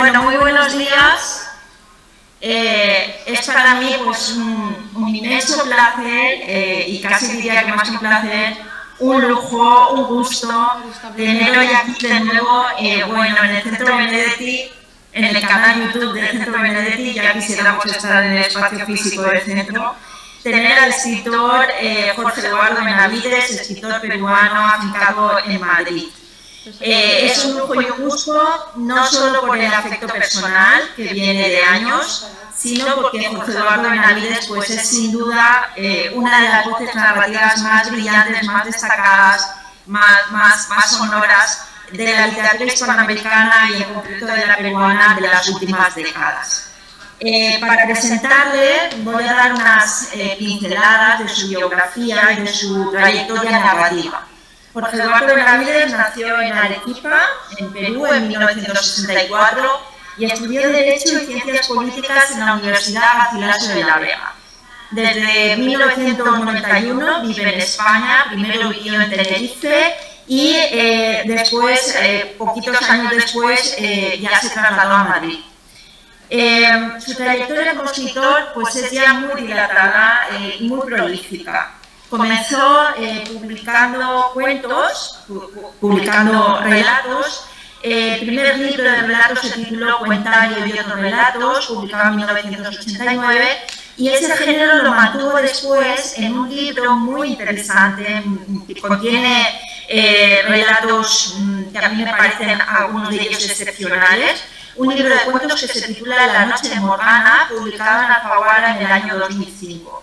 Bueno, muy buenos días. Es para mí pues, un inmenso placer y casi diría que más que un placer, un lujo, un gusto tener hoy aquí de nuevo, bueno, en el Centro Benedetti, en el canal YouTube del Centro Benedetti, ya quisiéramos estar en el espacio físico del centro, tener al escritor Jorge Eduardo Benavides, escritor peruano afincado en Madrid. Es un lujo y un gusto, no solo por el afecto personal, que viene de años, sino porque Jorge Eduardo Benavides pues, es sin duda una de las voces narrativas más brillantes, más destacadas, más sonoras de la literatura hispanoamericana y en concreto de la peruana de las últimas décadas. Para presentarle voy a dar unas pinceladas de su biografía y de su trayectoria narrativa. Jorge Eduardo Benavides nació en Arequipa, en Perú, en 1964 y estudió Derecho y Ciencias Políticas en la Universidad Garcilaso de la Vega. Desde 1991 vive en España, primero vivió en Tenerife y después, poquitos años después, ya se trasladó a Madrid. Su trayectoria como escritor pues, es ya muy dilatada y muy prolífica. Comenzó publicando cuentos, publicando relatos. El primer libro de relatos se tituló Cuentario y otros relatos, publicado en 1989, y ese género lo mantuvo después en un libro muy interesante que contiene relatos que a mí me parecen algunos de ellos excepcionales. Un libro de cuentos que se titula La noche de Morgana, publicado en Alfaguara en el año 2005.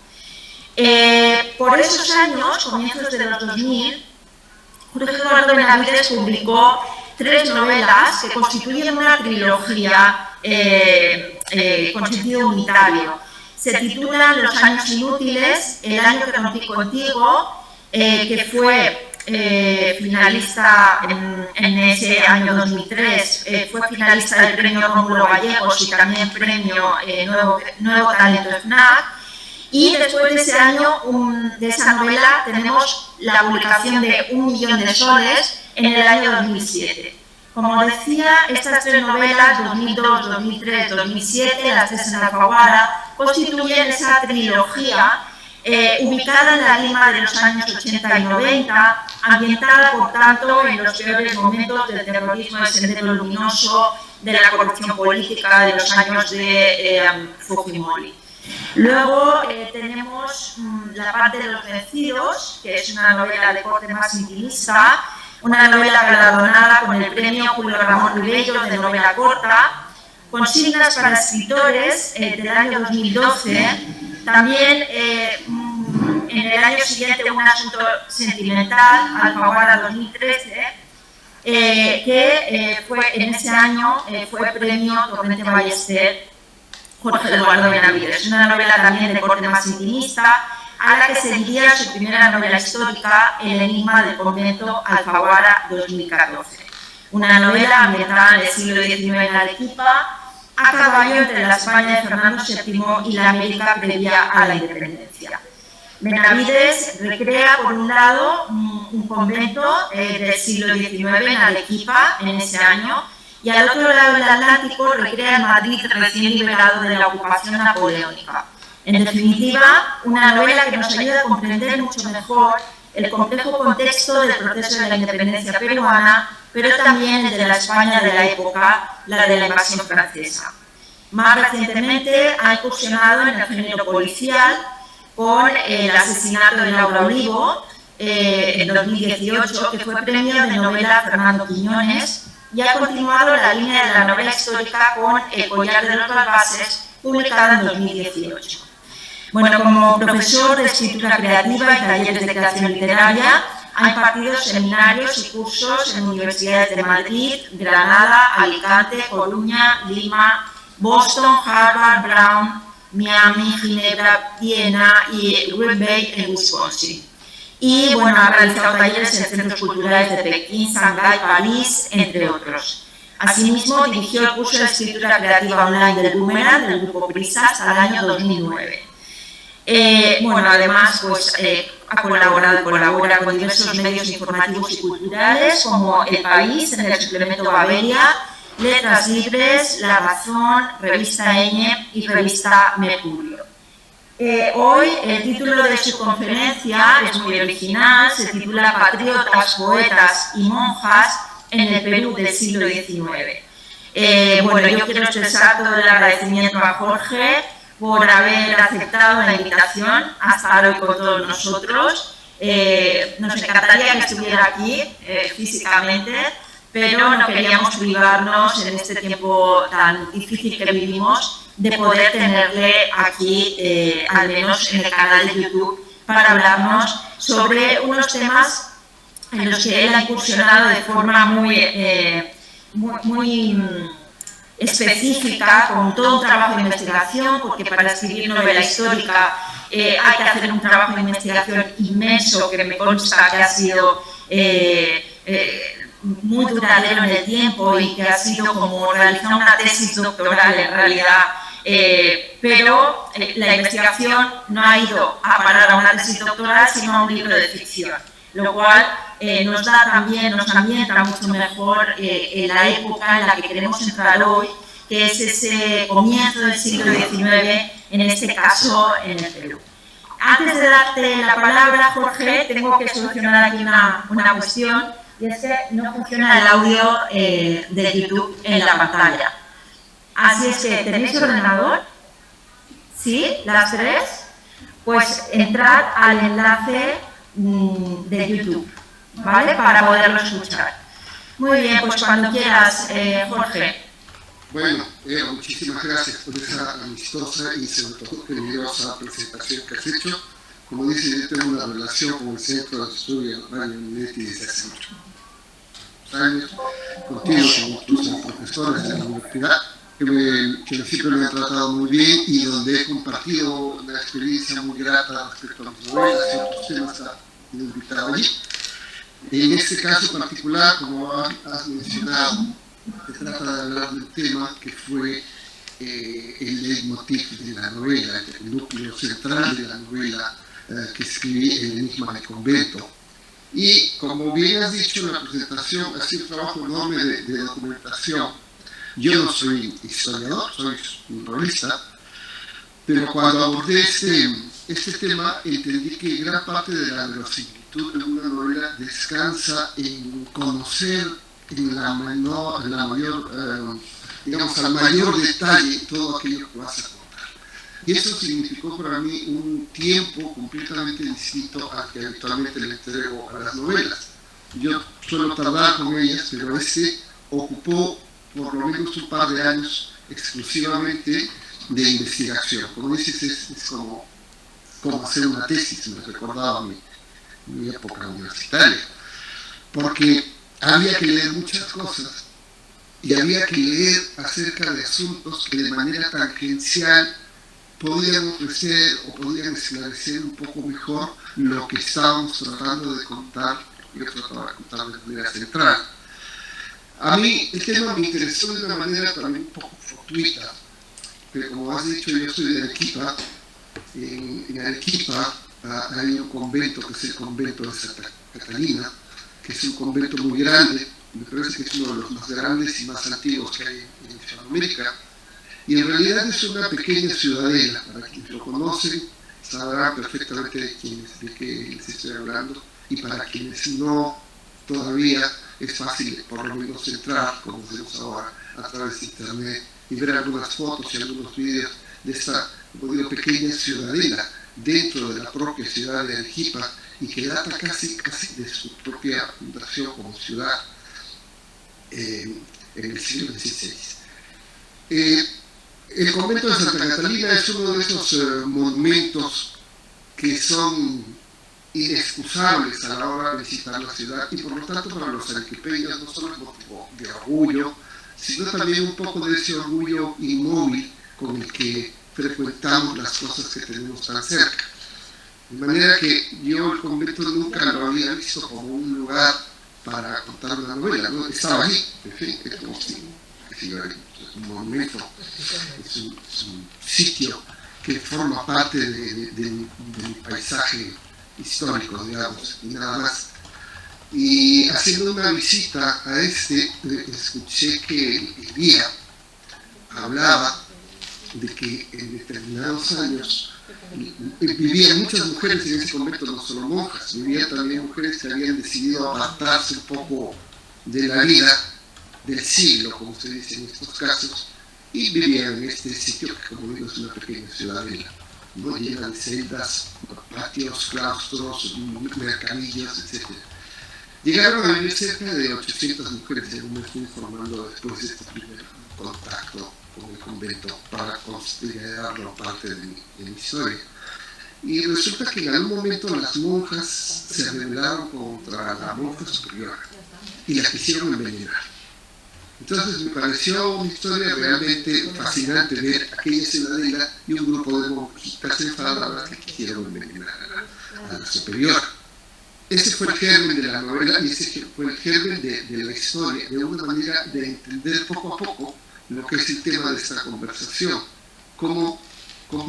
Por esos años, comienzos de los 2000, Jorge Eduardo Benavides publicó 3 novelas que constituyen una trilogía con sentido unitario. Se titulan Los años inútiles, El año que rompí contigo, que fue finalista en ese año 2003, fue finalista del premio Rómulo Gallegos y también premio Nuevo Talento FNAC. Y después de ese año, de esa novela, tenemos la publicación de 1 millón de soles en el año 2007. Como decía, estas 3 novelas, 2002, 2003, 2007, las 3 en Alfaguara, constituyen esa trilogía ubicada en la Lima de los años 80 y 90, ambientada, por tanto, en los peores momentos del terrorismo, del Sendero Luminoso, de la corrupción política de los años de Fujimori. Luego tenemos La parte de los vencidos, que es una novela de corte más intimista, una novela galardonada con el premio Julio Ramón Ribello de novela corta, Consignas para escritores del año 2012, también en el año siguiente Un asunto sentimental, Alfaguara 2013, que fue en ese año fue premio Torrente Ballester Jorge Eduardo Benavides, una novela también de corte más intimista, a la que seguiría su primera novela histórica, El enigma del convento, Alfaguara 2014. Una novela ambientada en el siglo XIX en Arequipa, a caballo entre la España de Fernando VII y la América previa a la independencia. Benavides recrea, por un lado, un convento del siglo XIX en Arequipa, en ese año, y al otro lado del Atlántico recrea el Madrid recién liberado de la ocupación napoleónica. En definitiva, una novela que nos ayuda a comprender mucho mejor el complejo contexto del proceso de la independencia peruana, pero también el de la España de la época, la de la invasión francesa. Más recientemente ha incursionado en el género policial con el asesinato de Laura Olivo en 2018, que fue premio de novela Fernando Quiñones, y ha continuado la línea de la novela histórica con El collar de los barbases, publicada en 2018. Bueno, como profesor de escritura creativa y talleres de creación literaria, ha impartido seminarios y cursos en universidades de Madrid, Granada, Alicante, Coruña, Lima, Boston, Harvard, Brown, Miami, Ginebra, Viena y Green Bay en Wisconsin. Y bueno, ha realizado talleres en centros culturales de Pekín, Shanghái, París, entre otros. Asimismo, dirigió el curso de escritura creativa online del Boomerang del grupo Prisa hasta el año 2009. Bueno, además, pues, ha colaborado y colabora con diversos medios informativos y culturales como El País, en el suplemento Babelia, Letras Libres, La Razón, Revista Ñ y Revista Mercurio. Hoy el título de su conferencia es muy original, se titula Patriotas, Poetas y Monjas en el Perú del siglo XIX. Bueno, yo quiero expresar todo el agradecimiento a Jorge por haber aceptado la invitación a estar hoy con todos nosotros. Nos encantaría que estuviera aquí físicamente, pero no queríamos privarnos en este tiempo tan difícil que vivimos de poder tenerle aquí, al menos en el canal de YouTube, para hablarnos sobre unos temas en los que él ha incursionado de forma muy específica, con todo un trabajo de investigación, porque para escribir novela histórica hay que hacer un trabajo de investigación inmenso, que me consta que ha sido muy duradero en el tiempo y que ha sido como realizar una tesis doctoral en realidad, pero la investigación no ha ido a parar a una tesis doctoral, sino a un libro de ficción, lo cual nos ambienta mucho mejor en la época en la que queremos entrar hoy, que es ese comienzo del siglo XIX, en este caso en el Perú. Antes de darte la palabra, Jorge, tengo que solucionar aquí una cuestión, y es que no funciona el audio de YouTube en la pantalla. Así es que, ¿tenéis ordenador? ¿Sí? ¿Las tres? Pues entrad al enlace de YouTube, ¿vale? Para poderlo escuchar. Muy bien, pues cuando quieras, Jorge. Bueno, muchísimas gracias por esa amistosa y sobre todo generosa presentación que has hecho. Como dice, yo tengo una relación con el Centro de Estudio Radio Minetti desde hace muchos años, contigo, con otros profesores de la universidad, que siempre me han tratado muy bien y donde he compartido una experiencia muy grata respecto a mis novelas y otros temas que he invitado allí. En este caso particular, como has mencionado, se trata de hablar del tema que fue el leitmotiv de la novela, el núcleo central de la novela que escribí, El enigma del convento. Y como bien has dicho en la presentación, ha sido un trabajo enorme de documentación. Yo no soy historiador, soy un novelista, pero cuando abordé este tema entendí que gran parte de la verosimilitud de una novela descansa en conocer al mayor detalle todo aquello que vas a contar. Y eso significó para mí un tiempo completamente distinto al que habitualmente le entrego a las novelas. Yo suelo tardar con ellas, pero ocupó por lo menos un par de años exclusivamente de investigación. Como dices, es como hacer una tesis, me recordaba mi época universitaria. Porque había que leer muchas cosas y había que leer acerca de asuntos que de manera tangencial podían ofrecer o podían esclarecer un poco mejor lo que estábamos tratando de contar, lo que yo trataba de contar de manera central. A mí el tema me interesó de una manera también un poco fortuita, pero como has dicho, yo soy de Arequipa. En Arequipa hay un convento que es el convento de Santa Catalina, que es un convento muy grande, me parece que es uno de los más grandes y más antiguos que hay en Hispanoamérica, y en realidad es una pequeña ciudadela. Para quienes lo conocen sabrán perfectamente de qué les estoy hablando, y para quienes no, todavía es fácil por lo menos entrar, como hacemos ahora, a través de internet y ver algunas fotos y algunos vídeos de esta, como digo, pequeña ciudadela dentro de la propia ciudad de Arequipa, y que data casi de su propia fundación como ciudad en el siglo XVI. El convento de Santa Catalina es uno de esos monumentos que son inexcusables a la hora de visitar la ciudad, y por lo tanto para los arequipeños no solo es motivo de orgullo, sino también un poco de ese orgullo inmóvil con el que frecuentamos las cosas que tenemos tan cerca. De manera que yo el convento nunca lo había visto como un lugar para contar una novela, ¿no? Estaba ahí, en fin, es como si es un monumento, es un sitio que forma parte de mi paisaje histórico, digamos, y nada más. Y haciendo una visita a escuché que el guía hablaba de que en determinados años vivían muchas mujeres en ese convento, no solo monjas, vivían también mujeres que habían decidido apartarse un poco de la vida del siglo, como se dice en estos casos, y vivían en este sitio que, como digo, es una pequeña ciudadela, ¿no? Llena de celdas, patios, claustros, mercadillos, etc. Llegaron a vivir cerca de 800 mujeres, según me estoy informando después de este primer contacto con el convento para considerarlo parte de mi historia. Y resulta que en algún momento las monjas se rebelaron contra la monja superiora y la quisieron envenenar. Entonces me pareció una historia realmente fascinante ver aquella ciudadela y un grupo de monjitas enfadadas que quisieron envenenar a la superiora. Ese fue el germen de la novela y ese fue el germen de la historia, de una manera de entender poco a poco lo que es el tema de esta conversación, cómo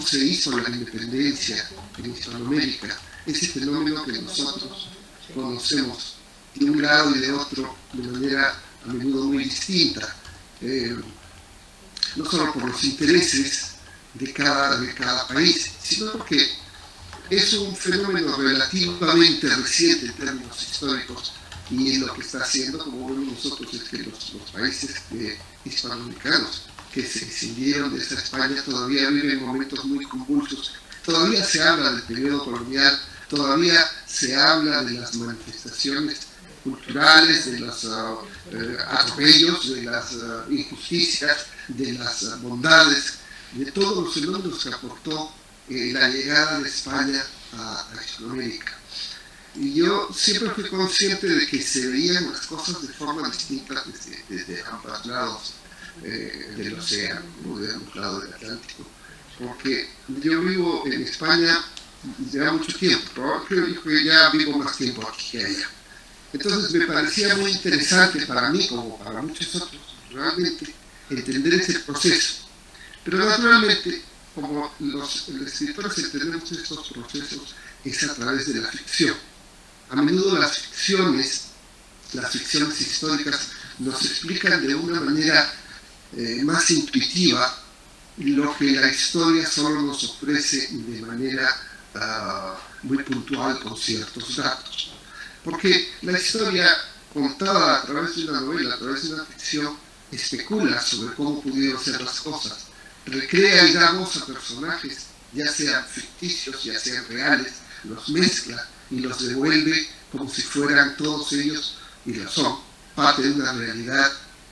se hizo la independencia en Hispanoamérica, ese fenómeno que nosotros conocemos de un lado y de otro de manera a menudo muy distinta, no solo por los intereses de cada país, sino porque es un fenómeno relativamente reciente en términos históricos, y lo que está haciendo, como vemos nosotros, es que los países hispanoamericanos que se exiliaron de esa España todavía viven momentos muy convulsos. Todavía se habla del periodo colonial, todavía se habla de las manifestaciones culturales, de los atropellos, de las injusticias, de las bondades, de todos los fenómenos que aportó la llegada de España a Hispanoamérica. Y yo siempre fui consciente de que se veían las cosas de forma distinta desde ambos lados del océano, ¿no? De ambos lados del Atlántico. Porque yo vivo en España ya mucho tiempo, pero creo que ya vivo más tiempo aquí que allá. Entonces me parecía muy interesante para mí, como para muchos otros, realmente entender ese proceso. Pero naturalmente, como los escritores entendemos estos procesos, es a través de la ficción. A menudo las ficciones históricas nos explican de una manera más intuitiva lo que la historia solo nos ofrece de manera muy puntual con ciertos datos. Porque la historia contada a través de una novela, a través de una ficción, especula sobre cómo pudieron ser las cosas, recrea y da voz a personajes, ya sean ficticios, ya sean reales, los mezcla y los devuelve como si fueran todos ellos, y lo son, parte de una realidad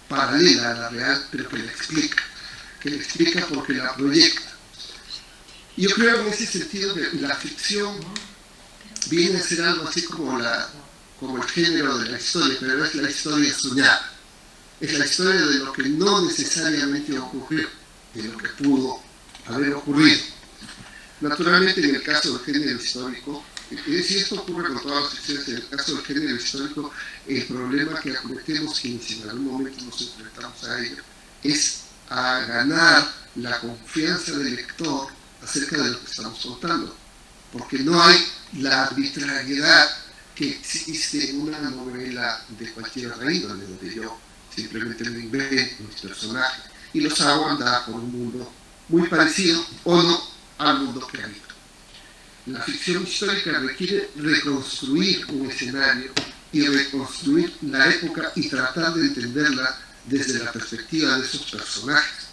paralela a la real, pero que la explica porque la proyecta. Y yo creo en ese sentido que la ficción viene a ser algo así como el género de la historia, pero es la historia soñada. Es la historia de lo que no necesariamente ocurrió, de lo que pudo haber ocurrido. Naturalmente, en el caso del género histórico, si esto ocurre con todas las ficciones, en el caso del género histórico, el problema que acometemos quienes en algún momento nos enfrentamos a ello es a ganar la confianza del lector acerca de lo que estamos contando, porque no hay la arbitrariedad que existe en una novela de cualquier otra índole, donde yo simplemente me invento mis personajes y los hago andar por un mundo muy parecido o no al mundo que habito. La ficción histórica requiere reconstruir un escenario y reconstruir la época y tratar de entenderla desde la perspectiva de esos personajes.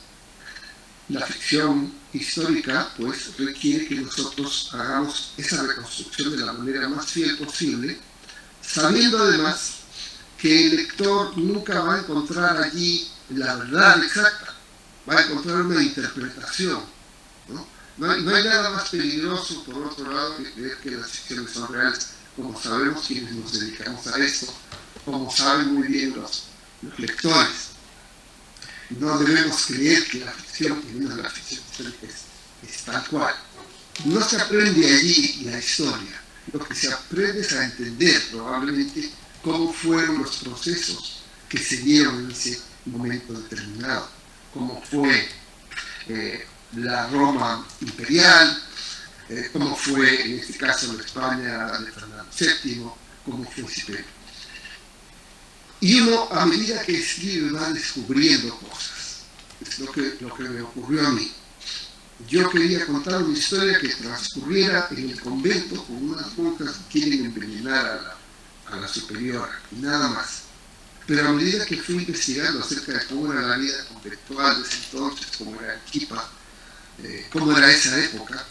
La ficción histórica, pues, requiere que nosotros hagamos esa reconstrucción de la manera más fiel posible, sabiendo además que el lector nunca va a encontrar allí la verdad exacta, va a encontrar una interpretación, ¿no? No hay nada más peligroso, por otro lado, que creer que las ficciones son reales, como sabemos quienes nos dedicamos a esto, como saben muy bien los lectores. No debemos creer que la ficción, la ficción histórica es tal cual. No se aprende allí la historia, lo que se aprende es a entender probablemente cómo fueron los procesos que se dieron en ese momento determinado, cómo fue la Roma imperial, cómo fue en este caso la España de Fernando VII, cómo fue Cipriano. Y uno, a medida que escribe, va descubriendo cosas. Es lo que me ocurrió a mí. Yo quería contar una historia que transcurriera en el convento con unas monjas que quieren envenenar a la superiora, y nada más. Pero a medida que fui investigando acerca de cómo era la vida conventual de ese entonces, cómo era Arequipa, cómo era esa época,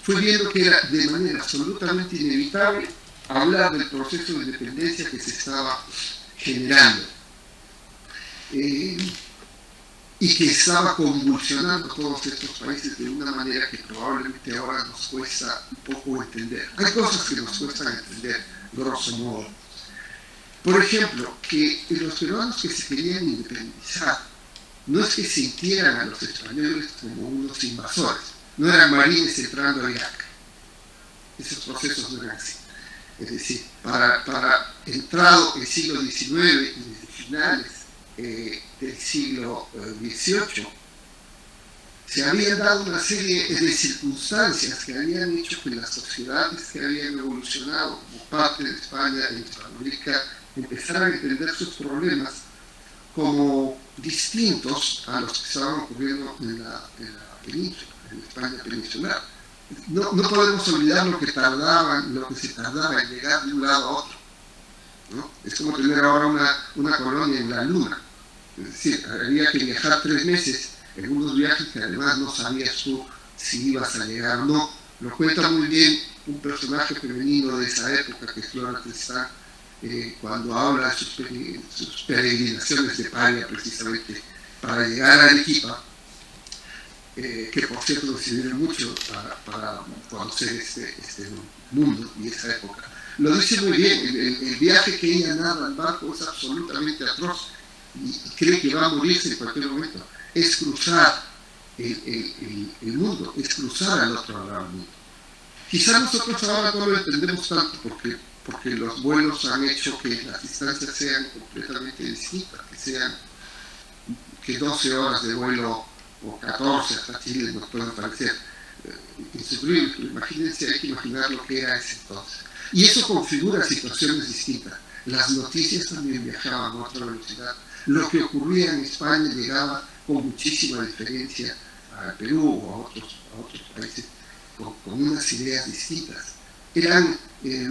fui viendo que era de manera absolutamente inevitable hablar del proceso de independencia que se estaba generando y que estaba convulsionando todos estos países de una manera que probablemente ahora nos cuesta un poco entender. Hay cosas que nos cuestan entender, grosso modo. Por ejemplo, que los peruanos que se querían independizar no es que sintieran a los españoles como unos invasores, no eran marines entrando a Irak. Esos procesos no eran así. Es decir, para entrado el siglo XIX y desde finales del siglo XVIII, se habían dado una serie de circunstancias que habían hecho que las sociedades que habían evolucionado como parte de España y Hispanoamérica empezaran a entender sus problemas como distintos a los que estaban ocurriendo en la península, en España peninsular. No podemos olvidar lo que se tardaba en llegar de un lado a otro, ¿no? Es como tener ahora una colonia en la luna. Es decir, había que viajar 3 meses en unos viajes que además no sabías tú si ibas a llegar o no. Lo cuenta muy bien un personaje femenino de esa época, que es Flora Tristán, cuando habla de sus peregrinaciones de Paria, precisamente para llegar a Arequipa, que por cierto nos sirvieron mucho para conocer este mundo y esa época. Lo dice muy bien, el viaje que ella narra al barco es absolutamente atroz y cree que va a morirse en cualquier momento. Es cruzar el mundo, es cruzar al otro lado del mundo. Quizá nosotros ahora no lo entendemos tanto porque los vuelos han hecho que las distancias sean completamente distintas, que 12 horas de vuelo o 14 hasta Chile nos pueden parecer insufribles, pero imagínense, hay que imaginar lo que era ese entonces. Y eso configura situaciones distintas. Las noticias también viajaban a otra velocidad. Lo que ocurría en España llegaba con muchísima diferencia al Perú o a otros países con unas ideas distintas. Eran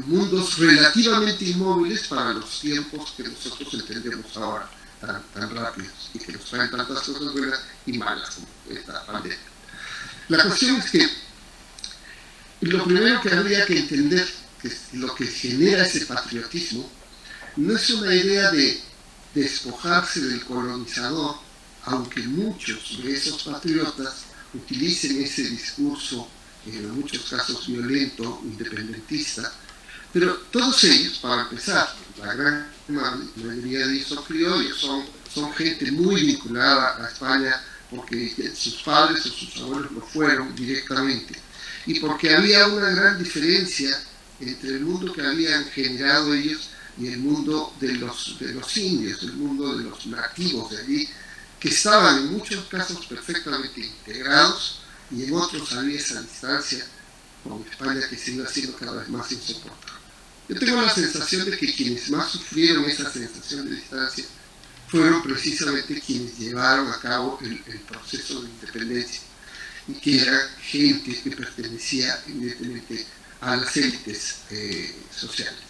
mundos relativamente inmóviles para los tiempos que nosotros entendemos ahora tan rápidos y que nos traen tantas cosas buenas y malas como esta pandemia. La cuestión es que lo primero que habría que entender, que es lo que genera ese patriotismo, no es una idea de despojarse del colonizador, aunque muchos de esos patriotas utilicen ese discurso, en muchos casos violento, independentista, pero todos ellos, para empezar, la gran mayoría de ellos son criollos, son gente muy vinculada a España porque sus padres o sus abuelos lo fueron directamente y porque había una gran diferencia entre el mundo que habían generado ellos y el mundo de los indios, el mundo de los nativos de allí, que estaban en muchos casos perfectamente integrados y en otros había esa distancia con España que se iba haciendo cada vez más insoportable. Yo tengo la sensación de que quienes más sufrieron esa sensación de distancia fueron precisamente quienes llevaron a cabo el proceso de independencia y que era gente que pertenecía evidentemente a las élites sociales.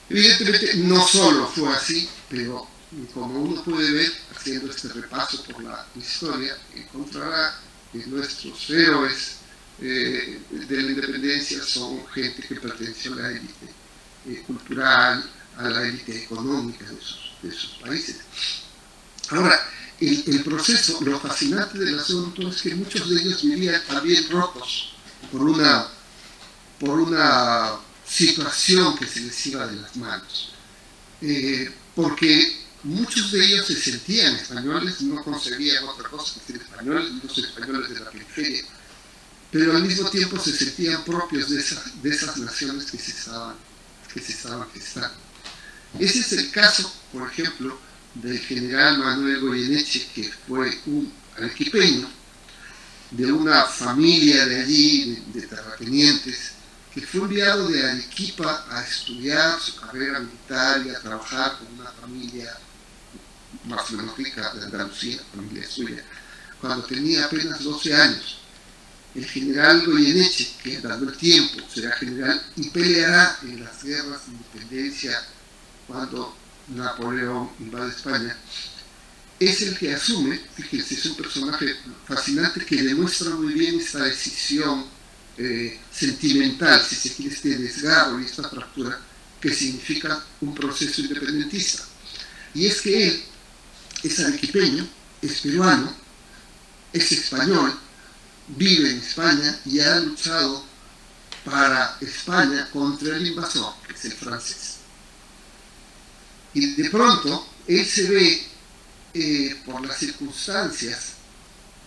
Evidentemente no solo fue así, pero como uno puede ver haciendo este repaso por la historia, encontrará que nuestros héroes de la independencia son gente que perteneció a la élite cultural, a la élite económica de sus países. Ahora, el proceso, lo fascinante del asunto es que muchos de ellos vivían también rotos por una situación que se les iba de las manos. Porque muchos de ellos se sentían españoles, no concebían otra cosa que ser españoles, los españoles de la periferia, pero al mismo tiempo se sentían propios de esas naciones que se estaban gestando. Ese es el caso, por ejemplo, del general Manuel Goyeneche, que fue un arequipeño de una familia de allí, de terratenientes, que fue enviado de Arequipa a estudiar su carrera militar y a trabajar con una familia más o menos rica de Andalucía, familia suya, cuando tenía apenas 12 años. El general Goyeneche, que dando el tiempo será general y peleará en las guerras de independencia cuando Napoleón invade España, es el que asume, fíjense, es un personaje fascinante que demuestra muy bien esta decisión sentimental, si se quiere, este desgarro y esta fractura que significa un proceso independentista. Y es que él es arequipeño, es peruano, es español, vive en España y ha luchado para España contra el invasor, que es el francés. Y de pronto él se ve, por las circunstancias,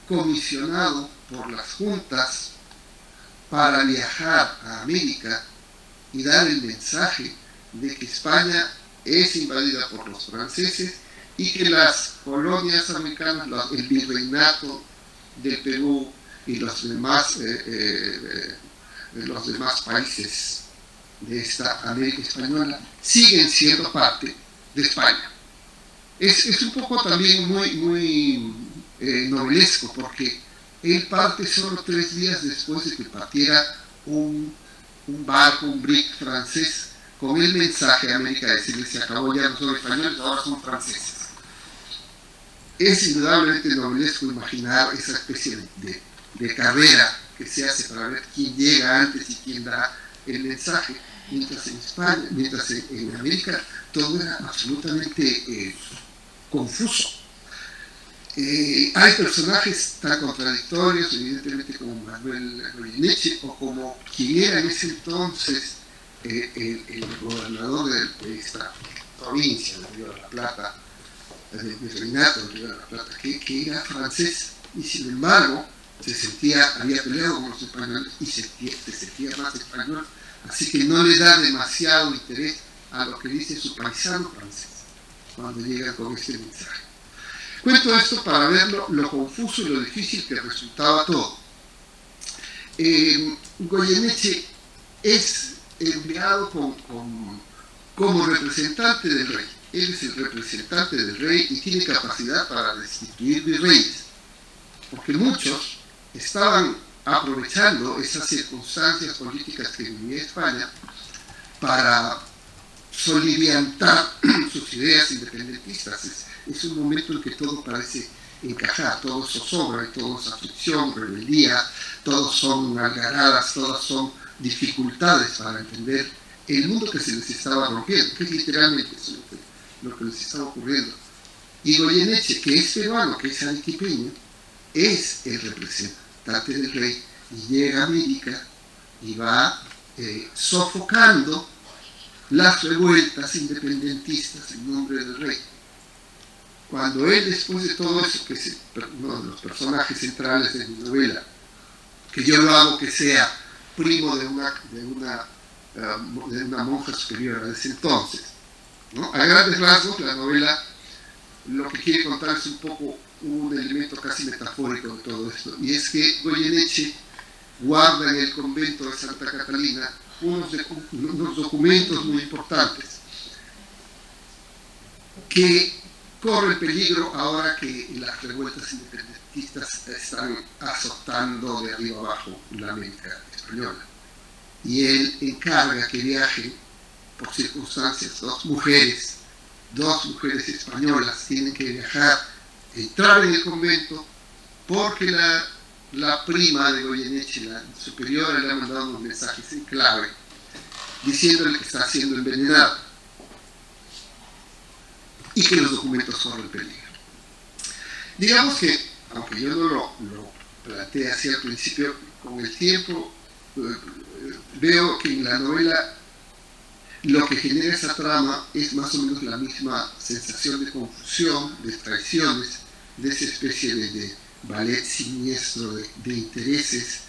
comisionado por las juntas para viajar a América y dar el mensaje de que España es invadida por los franceses y que las colonias americanas, el virreinato del Perú y los demás países de esta América española siguen siendo parte de España. Es un poco también muy novelesco, porque él parte solo 3 días después de que partiera un barco, un brick francés, con el mensaje a América de decirle: se acabó, ya no son españoles, ahora son franceses. Es indudablemente novelesco imaginar esa especie de carrera que se hace para ver quién llega antes y quién da el mensaje, mientras en España, mientras en América todo era absolutamente confuso. Hay personajes tan contradictorios, evidentemente, como Manuel Goyeneche, o como quien era en ese entonces el gobernador de esta provincia del Río de la Plata, del virreinato del Río de la Plata, que era francés, y sin embargo había peleado con los españoles y se sentía más español, así que no le da demasiado interés a lo que dice su paisano francés cuando llega con este mensaje. Cuento esto para ver lo confuso y lo difícil que resultaba todo. Goyeneche es enviado como representante del rey. Él es el representante del rey y tiene capacidad para destituir virreyes, porque muchos estaban aprovechando esas circunstancias políticas que vivía España para soliviantar sus ideas independentistas. Es un momento en que todo parece encajar, todo zozobra y todo es aflicción, rebeldía, todos son algaradas, todas son dificultades para entender el mundo que se les estaba rompiendo, que es literalmente eso lo que les estaba ocurriendo. Y Goyeneche, que es peruano, que es arequipeño, es el representante del rey y llega a América y va sofocando las revueltas independentistas en nombre del rey. Cuando él, después de todo eso, que es uno de los personajes centrales de mi novela, que yo lo hago que sea primo de una monja superior de ese entonces, ¿no? A grandes rasgos, la novela lo que quiere contar es un poco un elemento casi metafórico de todo esto, y es que Goyeneche guarda en el convento de Santa Catalina unos documentos muy importantes que corren peligro ahora que las revueltas independentistas están azotando de arriba abajo la América española. Y él encarga que viajen por circunstancias dos mujeres españolas tienen que viajar, entrar en el convento, porque la prima de Goyeneche, la superiora, le ha mandado unos mensajes en clave diciéndole que está siendo envenenado y que los documentos corren peligro. Digamos que, aunque yo no lo planteé así al principio, con el tiempo veo que en la novela lo que genera esa trama es más o menos la misma sensación de confusión, de traiciones, de esa especie de ballet siniestro de intereses,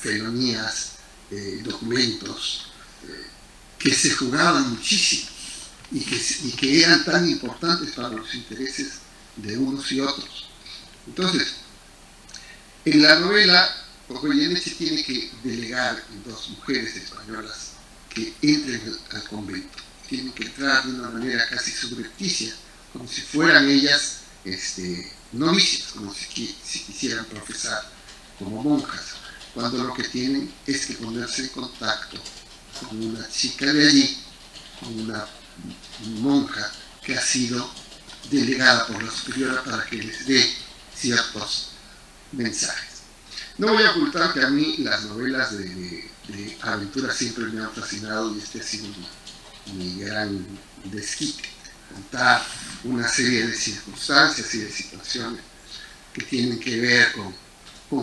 felonías, documentos que se jugaban muchísimo y que eran tan importantes para los intereses de unos y otros. Entonces, en la novela Goyeneche tiene que delegar en 2 mujeres españolas que entren al convento. Tienen que entrar de una manera casi subrepticia, como si fueran ellas novicias, como si quisieran profesar como monjas, cuando lo que tienen es que ponerse en contacto con una chica de allí, con una monja que ha sido delegada por la superiora para que les dé ciertos mensajes. No voy a ocultar que a mí las novelas de aventura siempre me han fascinado y este ha sido mi gran desquite, contar una serie de circunstancias y de situaciones que tienen que ver con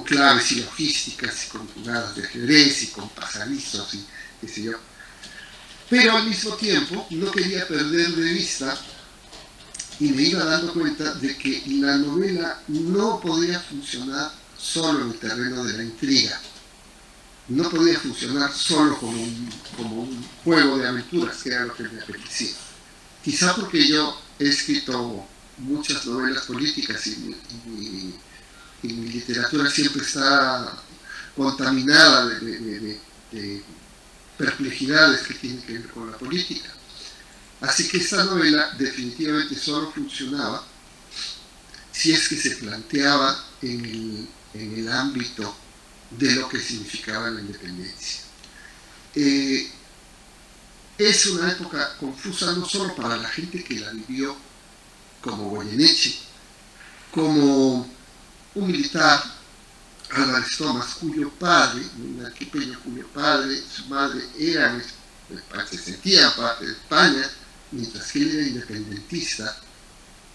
claves y logísticas y con jugadas de ajedrez y con pasadizos y qué sé yo. Pero al mismo tiempo no quería perder de vista y me iba dando cuenta de que la novela no podía funcionar solo en el terreno de la intriga. No podía funcionar solo como un juego de aventuras, que era lo que me apetecía. Quizá porque yo he escrito muchas novelas políticas y mi literatura siempre está contaminada de perplejidades que tienen que ver con la política. Así que esta novela definitivamente solo funcionaba si es que se planteaba en el ámbito de lo que significaba la independencia. Es una época confusa no solo para la gente que la vivió como Goyeneche, como un militar, Álvarez Thomas, cuyo padre, un arquipeño cuyo padre y su madre se sentían parte de España, mientras que él era independentista,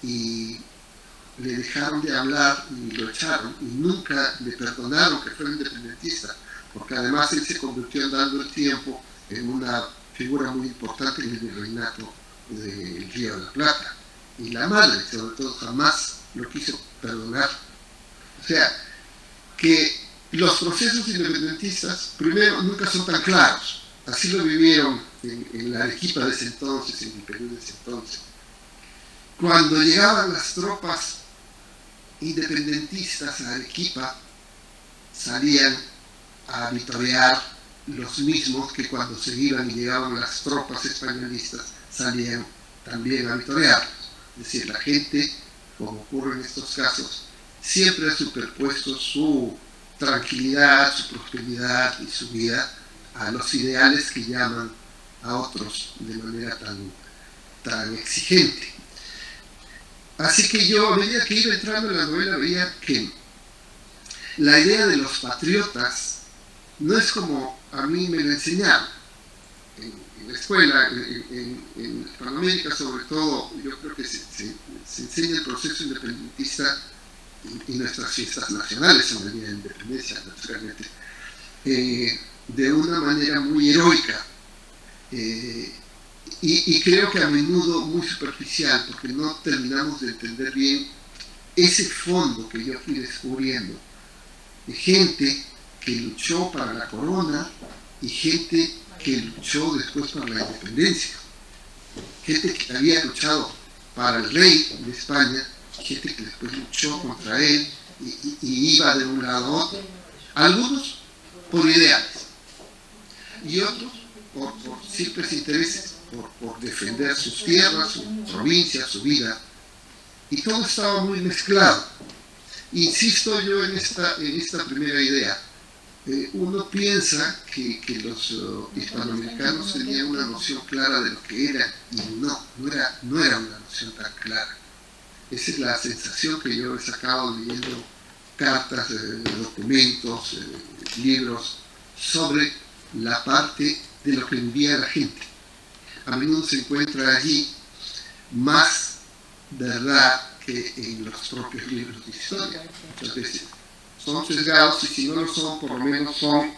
y le dejaron de hablar y lo echaron, y nunca le perdonaron que fuera independentista, porque además él se convirtió, andando el tiempo, en una figura muy importante en el virreinato del Río de la Plata. Y la madre, sobre todo, jamás lo quiso perdonar. O sea, que los procesos independentistas, primero, nunca son tan claros. Así lo vivieron en la Arequipa de ese entonces, en el Perú de ese entonces. Cuando llegaban las tropas independentistas a Arequipa, salían a vitorear los mismos que cuando se iban y llegaban las tropas españolistas, salían también a vitorearlos. Es decir, la gente, como ocurre en estos casos, siempre ha superpuesto su tranquilidad, su prosperidad y su vida a los ideales que llaman a otros de manera tan exigente. Así que yo, a medida que iba entrando en la novela, veía que la idea de los patriotas no es como a mí me la enseñaron en la escuela, en Hispanoamérica sobre todo. Yo creo que se enseña el proceso independentista y nuestras fiestas nacionales en el Día de la Independencia, naturalmente, de una manera muy heroica, y creo que a menudo muy superficial, porque no terminamos de entender bien ese fondo que yo fui descubriendo, de gente que luchó para la corona y gente que luchó después para la independencia, gente que había luchado para el rey de España, gente que después luchó contra él y iba de un lado a otro, algunos por ideales y otros por simples intereses, por defender sus tierras, su provincia, su vida, y todo estaba muy mezclado. Insisto yo en esta primera idea. Uno piensa que los hispanoamericanos tenían una noción clara de lo que era, y no era una noción tan clara. Esa es la sensación que yo he sacado leyendo cartas, documentos, libros sobre la parte de lo que vivía la gente. A menudo se encuentra allí más verdad que en los propios libros de historia. Muchas veces son sesgados, y si no lo son, por lo menos son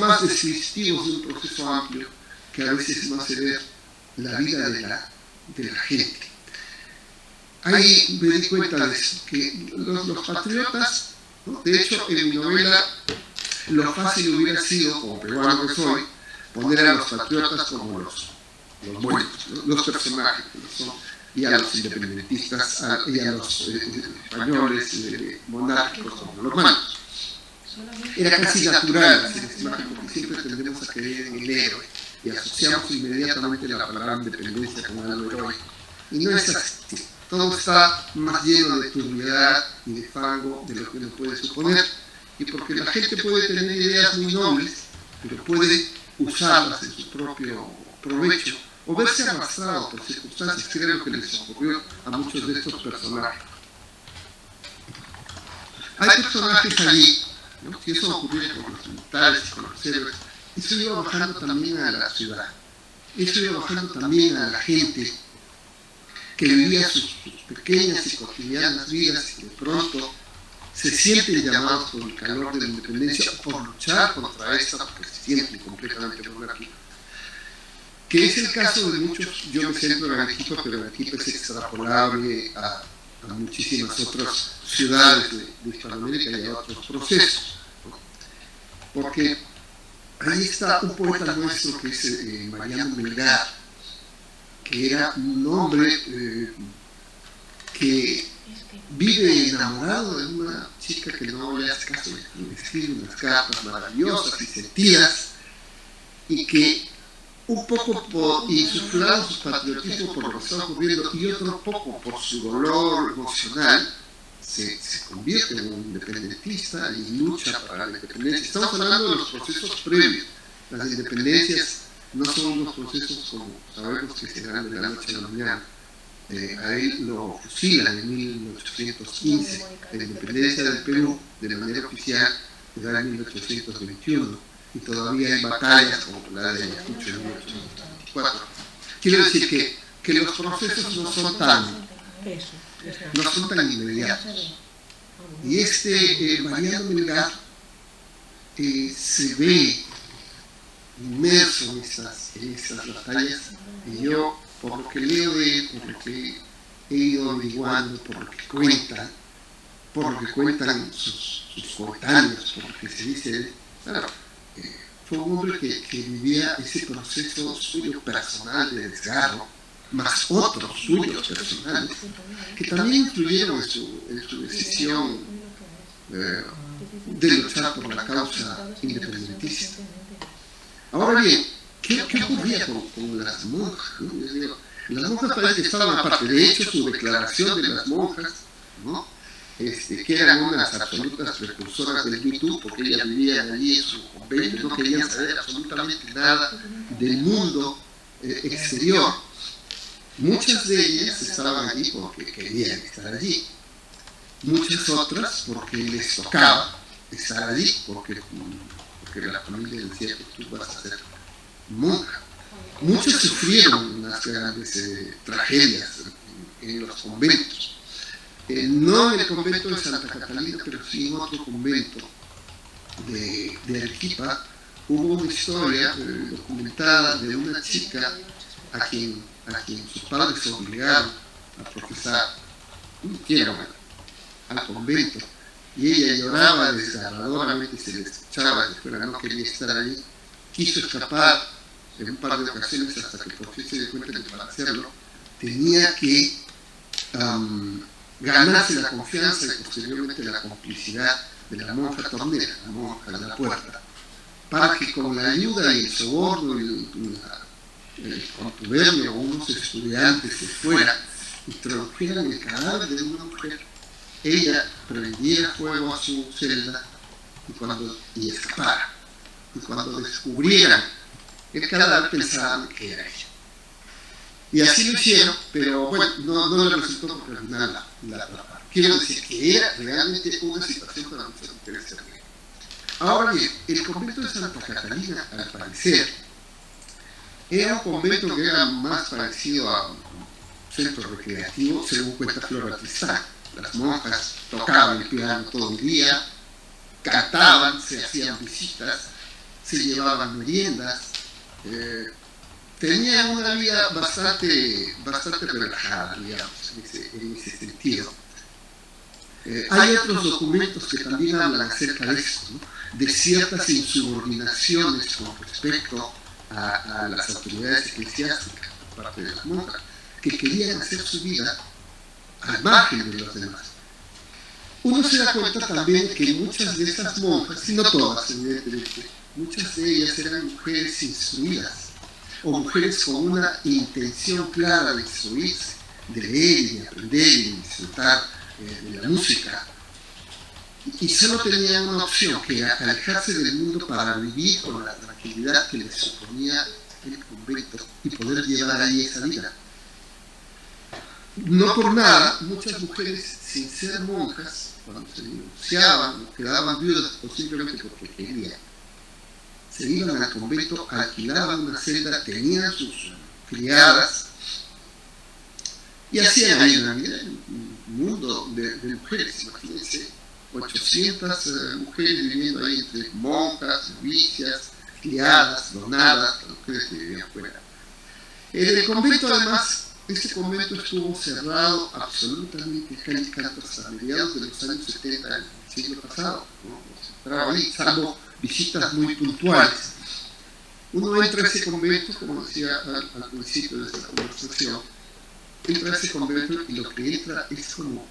más descriptivos de un proceso amplio que a veces no hace ver la vida de la gente. Ahí me di cuenta de eso, que los patriotas, ¿no? De hecho, en mi novela, lo fácil hubiera sido, como peruano que soy, poner a los patriotas como los buenos, ¿no? Los personajes, y a los independentistas y a los españoles monárquicos como los romanos. Era casi natural hacer esta imagen porque siempre tendemos a creer en el héroe y asociamos inmediatamente la palabra independencia con algo heroico. Y no es así. Todo está más lleno de turbiedad y de fango de lo que uno puede suponer. Y porque la gente puede tener ideas muy nobles, pero puede usarlas en su propio provecho o verse arrastrado por circunstancias, que era lo que les ocurrió a muchos de estos personajes. Hay personajes allí, ¿no? Si eso ocurrió con los militares y con los héroes, eso iba bajando también a la ciudad. Eso iba bajando también a la gente que vivía sus pequeñas y cotidianas vidas y de pronto se sienten llamados por el calor de la independencia o por luchar contra esta porque se sienten completamente monárquicos. Que es el caso de muchos. Yo me centro en Arequipa, pero Arequipa es extrapolable a muchísimas otras ciudades de Hispanoamérica y a otros procesos, ¿no? Porque ahí está un poeta nuestro que es Mariano Melgar, que era un hombre que vive enamorado de una chica que no le hace caso, le escribe unas cartas maravillosas y sentidas, y que un poco por insuflar su patriotismo por lo que está ocurriendo y otro poco por su dolor emocional, se convierte en un independentista y lucha para la independencia. Estamos hablando de los procesos previos. Las independencias no son unos procesos como sabemos que se dan de la noche a la mañana. A él lo fusilan en 1815. La independencia del Perú, de manera oficial, se da en 1821. Y todavía hay batallas como la de Ayacucho en 1824. Quiero decir que los procesos no son tan inmediatos. Y Mariano Melgar se ve inmerso en estas batallas, y yo, por lo que leo de él, por lo que he ido averiguando, por lo que cuentan sus coetáneos, por lo que se dice de él, claro, fue un hombre que vivía ese proceso suyo personal de desgarro, más otros suyos personales, que también influyeron en su decisión de luchar por la causa independentista. Ahora bien, ¿qué ocurría con las monjas? ¿No? Las monjas parece que estaban aparte. De hecho, su declaración de las monjas, ¿no? Que eran unas absolutas precursoras del Me Too, porque ellas vivían allí en su convento, no querían saber absolutamente nada del mundo exterior. Muchas de ellas estaban allí porque querían estar allí, muchas otras porque les tocaba estar allí, porque la familia decía que tú vas a ser monja. Muchos sufrieron unas grandes tragedias en los conventos. No en el convento de Santa Catalina, pero sí en otro convento de Arequipa. Hubo una historia documentada de una chica a quien sus padres se obligaron a profesar, al convento, y ella lloraba desgarradoramente, se le escuchaba de fuera, no quería estar ahí, quiso escapar en un par de ocasiones hasta que por fin se dio cuenta que para hacerlo tenía que ganarse la confianza y posteriormente la complicidad de la monja tornera, la monja de la puerta, para que con la ayuda y el soborno y el contubernio de unos estudiantes de fuera introdujeran el cadáver de una mujer, ella prendiera fuego a su celda y escapara. Y cuando descubrieran el cadáver pensaban que era ella. Y así lo hicieron, pero bueno, no le resultó porque al final la atraparon. Quiero decir que era realmente una situación para muchas mujeres terrible. Ahora bien, el convento de Santa Catalina, al parecer, era un convento que era más parecido a un centro recreativo, según cuenta Flora Tristán. Las monjas tocaban el piano todo el día, cantaban, se hacían visitas, se llevaban meriendas, tenían una vida bastante relajada, digamos, en ese sentido. Hay otros documentos que también hablan acerca de esto, ¿no? De ciertas insubordinaciones con respecto a las autoridades eclesiásticas por parte de las monjas. que querían hacer su vida al margen de los demás. Uno se da cuenta también de que muchas de esas monjas, y no todas, evidentemente, muchas de ellas eran mujeres instruidas, o mujeres con una intención clara de instruirse, de leer y de aprender y de disfrutar de la música. Y solo tenían una opción, que era alejarse del mundo para vivir con la tranquilidad que les suponía el convento y poder llevar ahí esa vida. No por nada, muchas mujeres, sin ser monjas, cuando se divorciaban, quedaban viudas o simplemente porque querían, se iban al convento, alquilaban una celda, tenían sus criadas y hacían ahí una vida, un mundo de mujeres, imagínense, 800 mujeres viviendo ahí entre monjas, novicias, criadas, donadas, las mujeres que vivían fuera. El convento, además, este convento estuvo cerrado absolutamente hasta mediados de los años 70 del siglo pasado, ¿no? Ahí, salvo visitas muy puntuales. Uno entra a ese convento, como decía al principio de esta conversación, entra a ese convento y lo que entra es como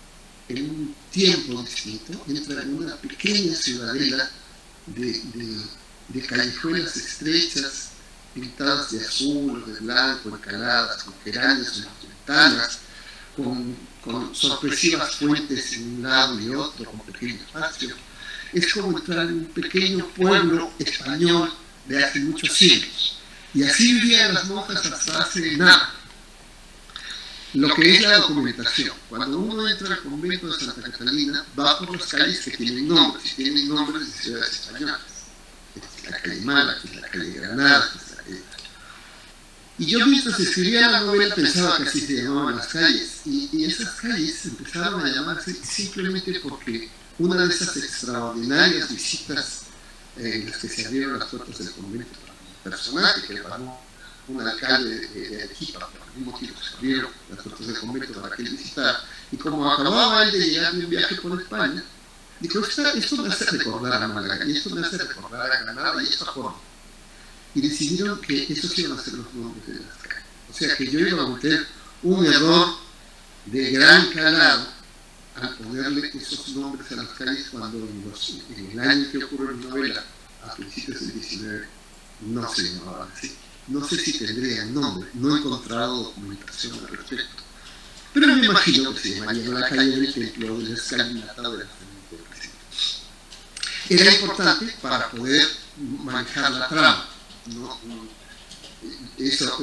en un tiempo distinto, entra en una pequeña ciudadela de callejuelas estrechas, pintadas de azul o de blanco, encaladas, con geranios en las ventanas, con sorpresivas fuentes en un lado y otro, con pequeños patios. Es como entrar en un pequeño pueblo español de hace muchos siglos. Y así vivían las monjas hasta hace nada. Lo que es la documentación. Cuando uno entra al convento de Santa Catalina, va por las calles que tienen nombres, y tienen nombres de ciudades españolas. Es la calle Mala, que es la calle Granada, que es la calle... Y yo mientras escribía la novela pensaba que así se llamaban las calles, y esas calles empezaron a llamarse simplemente porque una de esas extraordinarias visitas en las que se abrieron las puertas del convento para un personaje que le pagó un alcalde de Arequipa, por algún motivo se abrieron las puertas del convento para que él visitara, y como acababa él de llegar de un viaje por España, dijo, esto me hace recordar a Málaga, y esto me hace recordar a Granada, y esto a Córdoba. Y decidieron que esos iban a ser los nombres de las calles. O sea que yo iba a cometer un error de gran calado al ponerle esos nombres a las calles cuando en el año que ocurre en la novela, a principios del 19, no se llamaban así. No sé si tendrían nombre, no he encontrado documentación al respecto. Pero me imagino que se llamaría la calle del templo de la escalinata de la Fuente del Presidente. Era importante para poder manejar la trama. ¿No? Eso,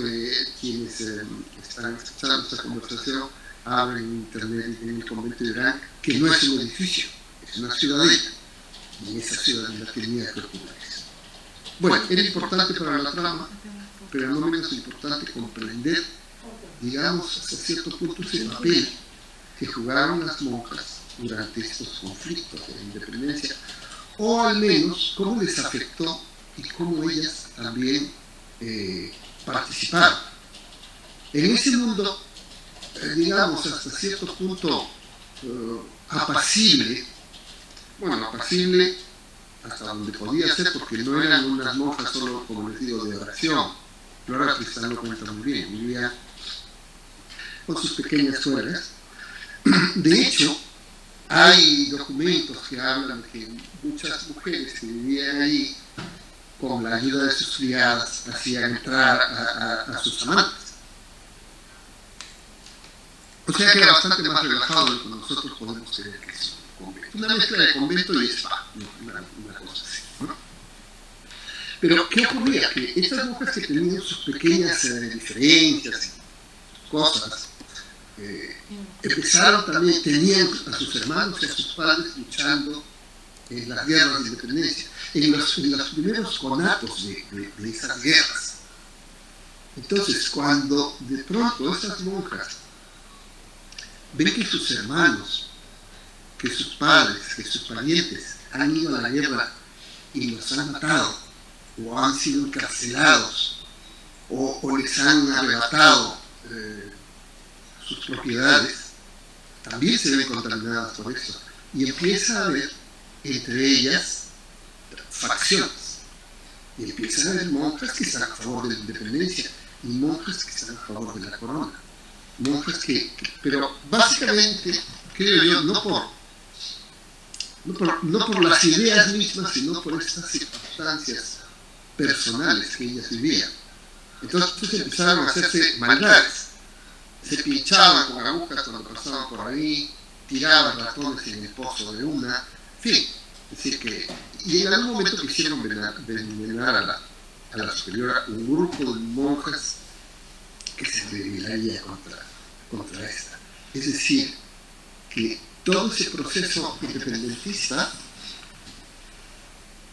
quienes están escuchando esta conversación abren en internet en el convento de Irán, que no es un edificio, es una ciudadela, y en esa ciudadela tenía que ocurrir eso. Bueno, era importante para la trama, pero no menos importante comprender, digamos, hasta cierto punto ese papel que jugaron las monjas durante estos conflictos de la independencia, o al menos cómo les afectó y cómo ellas también participaron. En ese mundo, digamos, hasta cierto punto apacible, bueno, apacible hasta donde podía ser, porque no eran unas monjas solo, como les digo, de oración. Flora Tristán lo cuenta muy bien, vivía con sus pequeñas suegras. De hecho, hay documentos que hablan de que muchas mujeres que vivían ahí, con la ayuda de sus criadas, hacían entrar a sus amantes. O sea que era bastante más relajado de lo que nosotros podemos creer que es un convento. Una mezcla de convento y spa, una cosa así, ¿no? Pero, ¿qué ocurría? Que estas monjas que tenían sus pequeñas diferencias, cosas, empezaron también, tenían a sus hermanos y a sus padres luchando en las guerras de independencia, en los primeros conatos de esas guerras. Entonces, cuando de pronto esas monjas ven que sus hermanos, que sus padres, que sus parientes han ido a la guerra y los han matado, o han sido encarcelados, o les han arrebatado sus propiedades, también se ven contaminadas por eso. Y empieza a haber entre ellas facciones. Y empiezan a haber monjas que están a favor de la independencia y monjas que están a favor de la corona. monjas pero básicamente, creo yo, no por las ideas mismas, sino por estas circunstancias personales que ellas vivían. Entonces empezaron a hacerse maldades, se pinchaban con agujas cuando pasaban por ahí, tiraban ratones en el pozo de una, en fin, es decir que, y en algún momento quisieron envenenar a la superiora un grupo de monjas que se rebelaría contra esta. Es decir, que todo ese proceso independentista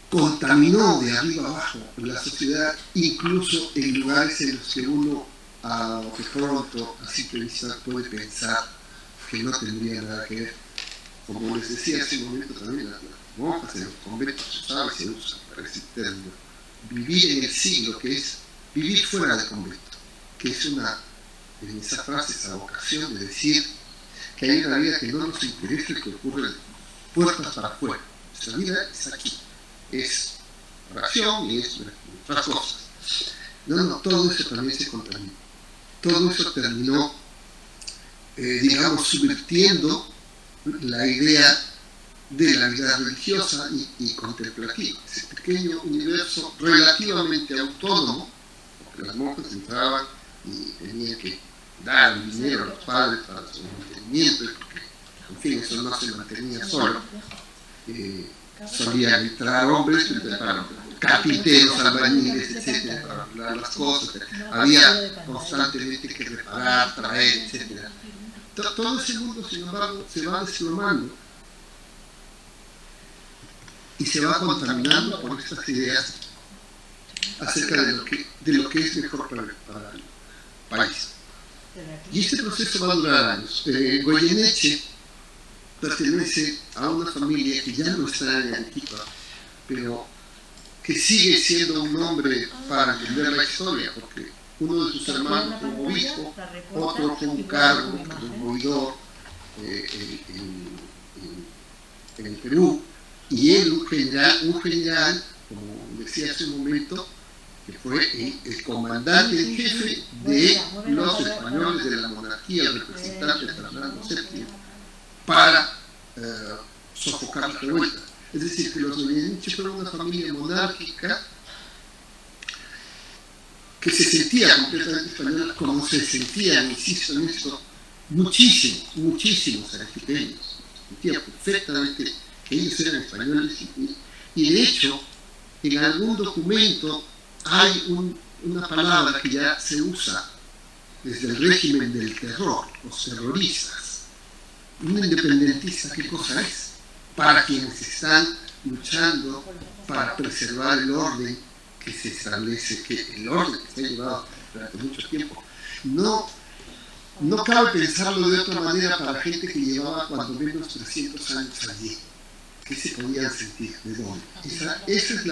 contaminó de arriba abajo la sociedad, incluso en lugares en los que uno a lo que pronto, a simple vista, puede pensar que no tendría nada que ver. Como les decía hace un momento también, las monjas en los conventos se usaba y se usa para ese término. Vivir en el siglo, que es vivir fuera del convento, que es en esa frase, esa vocación de decir que hay una vida que no nos interesa, que ocurre de puertas para afuera. Nuestra vida es aquí, es oración y es otras cosas. No, todo eso también se contaminó. Todo eso terminó, digamos, subvirtiendo la idea de la vida religiosa y contemplativa. Ese pequeño universo relativamente autónomo, porque las monjas entraban y tenían que dar el dinero a los padres para su mantenimiento, porque, en fin, eso no se mantenía solo. Solían entrar hombres para carpinteros, albañiles, etcétera, para arreglar las cosas. Había constantemente que reparar, traer, etcétera. Todo ese mundo, sin embargo, se va desplomando y se va contaminando por estas ideas acerca de lo que es mejor para el país. Y este proceso va a durar años. Goyeneche pertenece a una familia que ya no está en Arequipa, pero que sigue siendo un hombre para entender la historia, porque uno de sus hermanos fue un obispo, otro fue un cargo, un oidor en el Perú, y él un general, como decía hace un momento, que fue el comandante en jefe de los españoles de la monarquía, el representante de Fernando VII, para sofocar la revuelta. Es decir, que los Goyeneche fueron una familia monárquica que se sentía completamente española, como se sentían, insisto en esto, muchísimos arequipeños. Se sentían perfectamente que ellos eran españoles y de hecho, en algún documento hay una palabra que ya se usa desde el régimen del terror, los terroristas. Un independentista, ¿qué cosa es? Para quienes están luchando para preservar el orden que se establece, el orden que se ha llevado durante mucho tiempo. No cabe pensarlo de otra manera para gente que llevaba cuando menos 300 años allí. ¿Qué se podían sentir? ¿De dónde? Esa es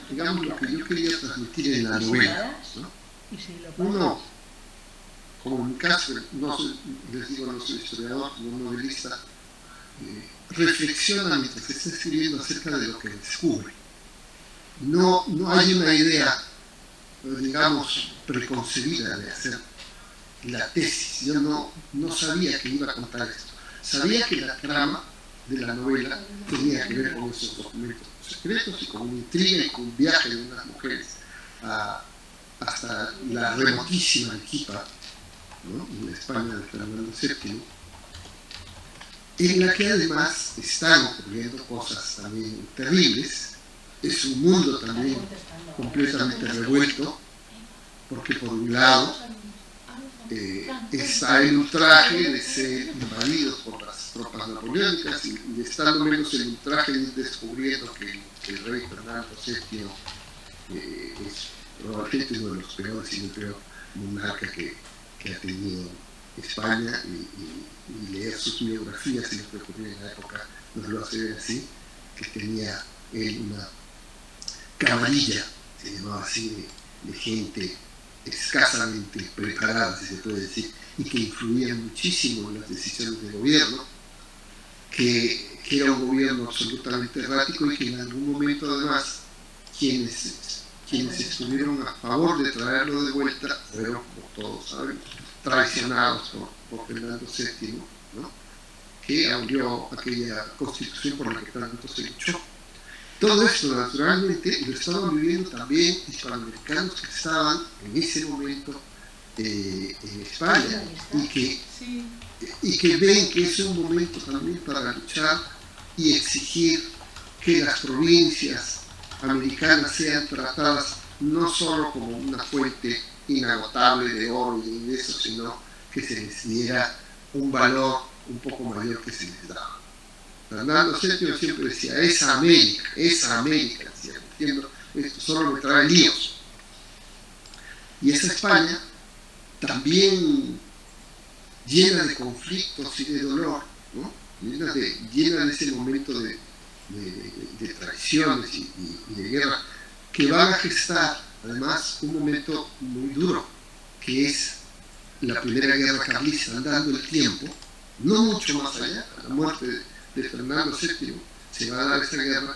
digamos, lo que yo quería transmitir en la novela, ¿no? Uno, como en mi caso, les digo, no soy historiador, no novelista, reflexiona mientras está escribiendo acerca de lo que descubre. No hay una idea, digamos, preconcebida de hacer la tesis. Yo no sabía que iba a contar esto. Sabía que la trama de la novela tenía que ver con esos documentos secretos y con una intriga y con un viaje de unas mujeres hasta la remotísima Arequipa, ¿no? En la España de Fernando VII, en la que además están ocurriendo cosas también terribles. Es un mundo también completamente revuelto, porque por un lado está el ultraje de ser invadidos por las tropas napoleónicas y estando menos el ultraje de ir descubriendo que el rey Fernando VII es probablemente uno de los peores y el peor monarca que ha tenido España, y leer sus biografías y lo que ocurrió en la época nos lo hace ver así, que tenía él una camarilla, se llamaba así, de gente escasamente preparada, si se puede decir, y que influía muchísimo en las decisiones del gobierno, que era un gobierno absolutamente errático y que en algún momento además quienes estuvieron a favor de traerlo de vuelta fueron, como todos sabemos, traicionados por Fernando VII, ¿no? Que abrió aquella constitución por la que tanto se luchó. Todo esto, naturalmente, lo estaban viviendo también hispanoamericanos que estaban en ese momento en España y que ven que es un momento también para luchar y exigir que las provincias americanas sean tratadas no solo como una fuente inagotable de oro y de ingresos, sino que se les diera un valor un poco mayor que se les daba. Fernando VII siempre decía, esa América, decía, entiendo, esto solo me trae líos. Y esa España, también llena de conflictos y de dolor, ¿no? llena de ese momento de traiciones y de guerra, que van a gestar además un momento muy duro, que es la primera guerra carlista, andando el tiempo, no mucho más allá, a la muerte de Fernando VII, se va a dar esa guerra,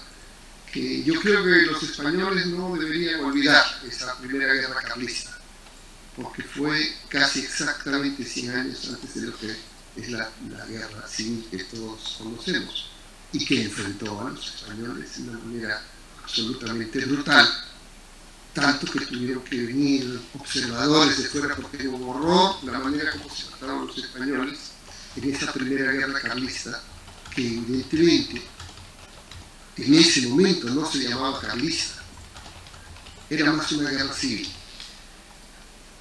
que yo creo que los españoles no deberían olvidar esa primera guerra carlista, porque fue casi exactamente 100 años antes de lo que es la guerra civil que todos conocemos, y que enfrentó a los españoles de una manera absolutamente brutal, tanto que tuvieron que venir observadores de fuera porque era un horror la manera como se trataban los españoles en esa primera guerra carlista, que evidentemente en ese momento no se llamaba carlista, era más una guerra civil.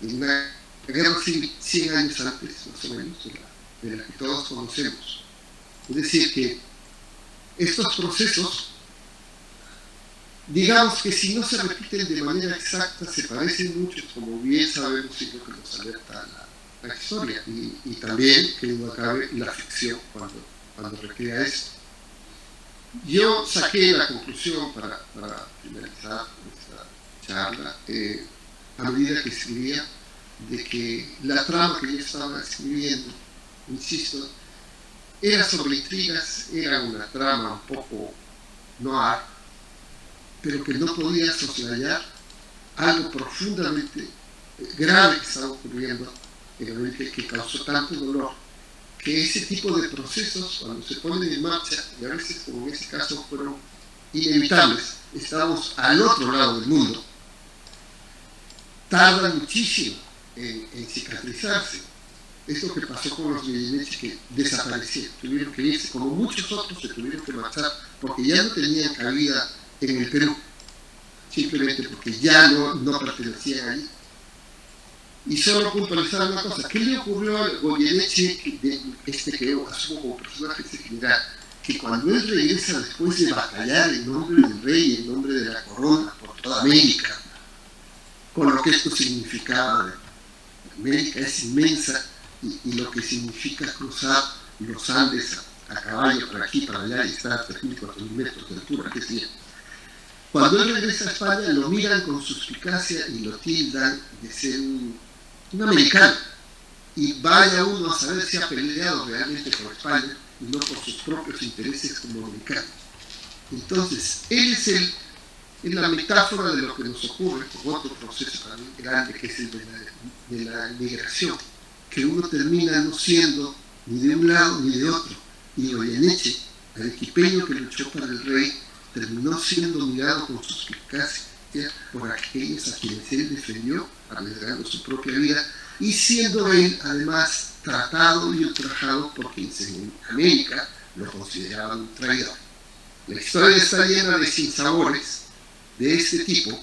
Una guerra civil 100 años antes, más o menos, de la que todos conocemos. Es decir, que estos procesos, digamos que si no se repiten de manera exacta, se parecen mucho, como bien sabemos y lo que nos alerta la historia, y también, que no acabe, la ficción cuando recrea esto. Yo saqué la conclusión para finalizar esta charla, a medida que escribía, de que la trama que yo estaba escribiendo, insisto, era sobre intrigas, era una trama un poco noir, pero que no podía soslayar algo profundamente grave que estaba ocurriendo en América, que causó tanto dolor, que ese tipo de procesos, cuando se ponen en marcha, y a veces, como en ese caso, fueron inevitables, estamos al otro lado del mundo, tardan muchísimo en cicatrizarse. Esto que pasó con los Goyeneche, que desaparecieron, tuvieron que irse, como muchos otros se tuvieron que marchar porque ya no tenían cabida en el Perú, simplemente porque ya no pertenecían allí. Y solo puntualizar una cosa, ¿qué le ocurrió a Goyeneche, que asumo como personaje general? Que cuando él regresa después de batallar en nombre del rey, en nombre de la corona, por toda América, con lo que esto significaba, América es inmensa, y lo que significa cruzar los Andes a caballo para aquí, para allá, y estar a 3.000-4.000 metros de altura, que es bien. Cuando él regresa a España, lo miran con suspicacia y lo tildan de ser un americano. Y vaya uno a saber si ha peleado realmente por España y no por sus propios intereses como americano. Entonces, él es la metáfora de lo que nos ocurre con otro proceso también grande, que es el de la migración, que uno termina no siendo ni de un lado ni de otro. Y Goyeneche, arequipeño que luchó para el rey, terminó siendo mirado con suspicacia por aquellos a quienes él defendió, arriesgando su propia vida, y siendo él además tratado y ultrajado por quienes en América lo consideraban un traidor. La historia está llena de sinsabores de este tipo,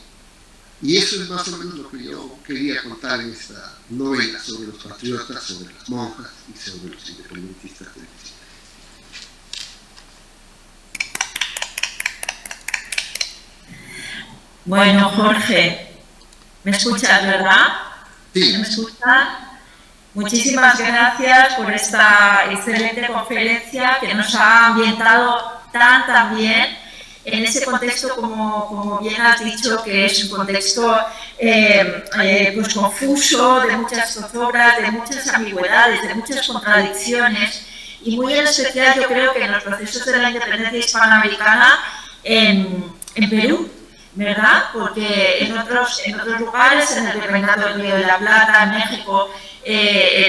y eso es más o menos lo que yo quería contar en esta novela sobre los patriotas, sobre las monjas y sobre los independentistas de Venezuela. Bueno, Jorge, ¿me escuchas, verdad? Sí. ¿Me escuchas? Muchísimas gracias por esta excelente conferencia que nos ha ambientado tan bien en ese contexto, como bien has dicho, que es un contexto pues confuso, de muchas zozobras, de muchas ambigüedades, de muchas contradicciones, y muy en especial yo creo que en los procesos de la independencia hispanoamericana en Perú, ¿verdad? Porque en otros lugares, en el Virreinato del Río de la Plata, en México,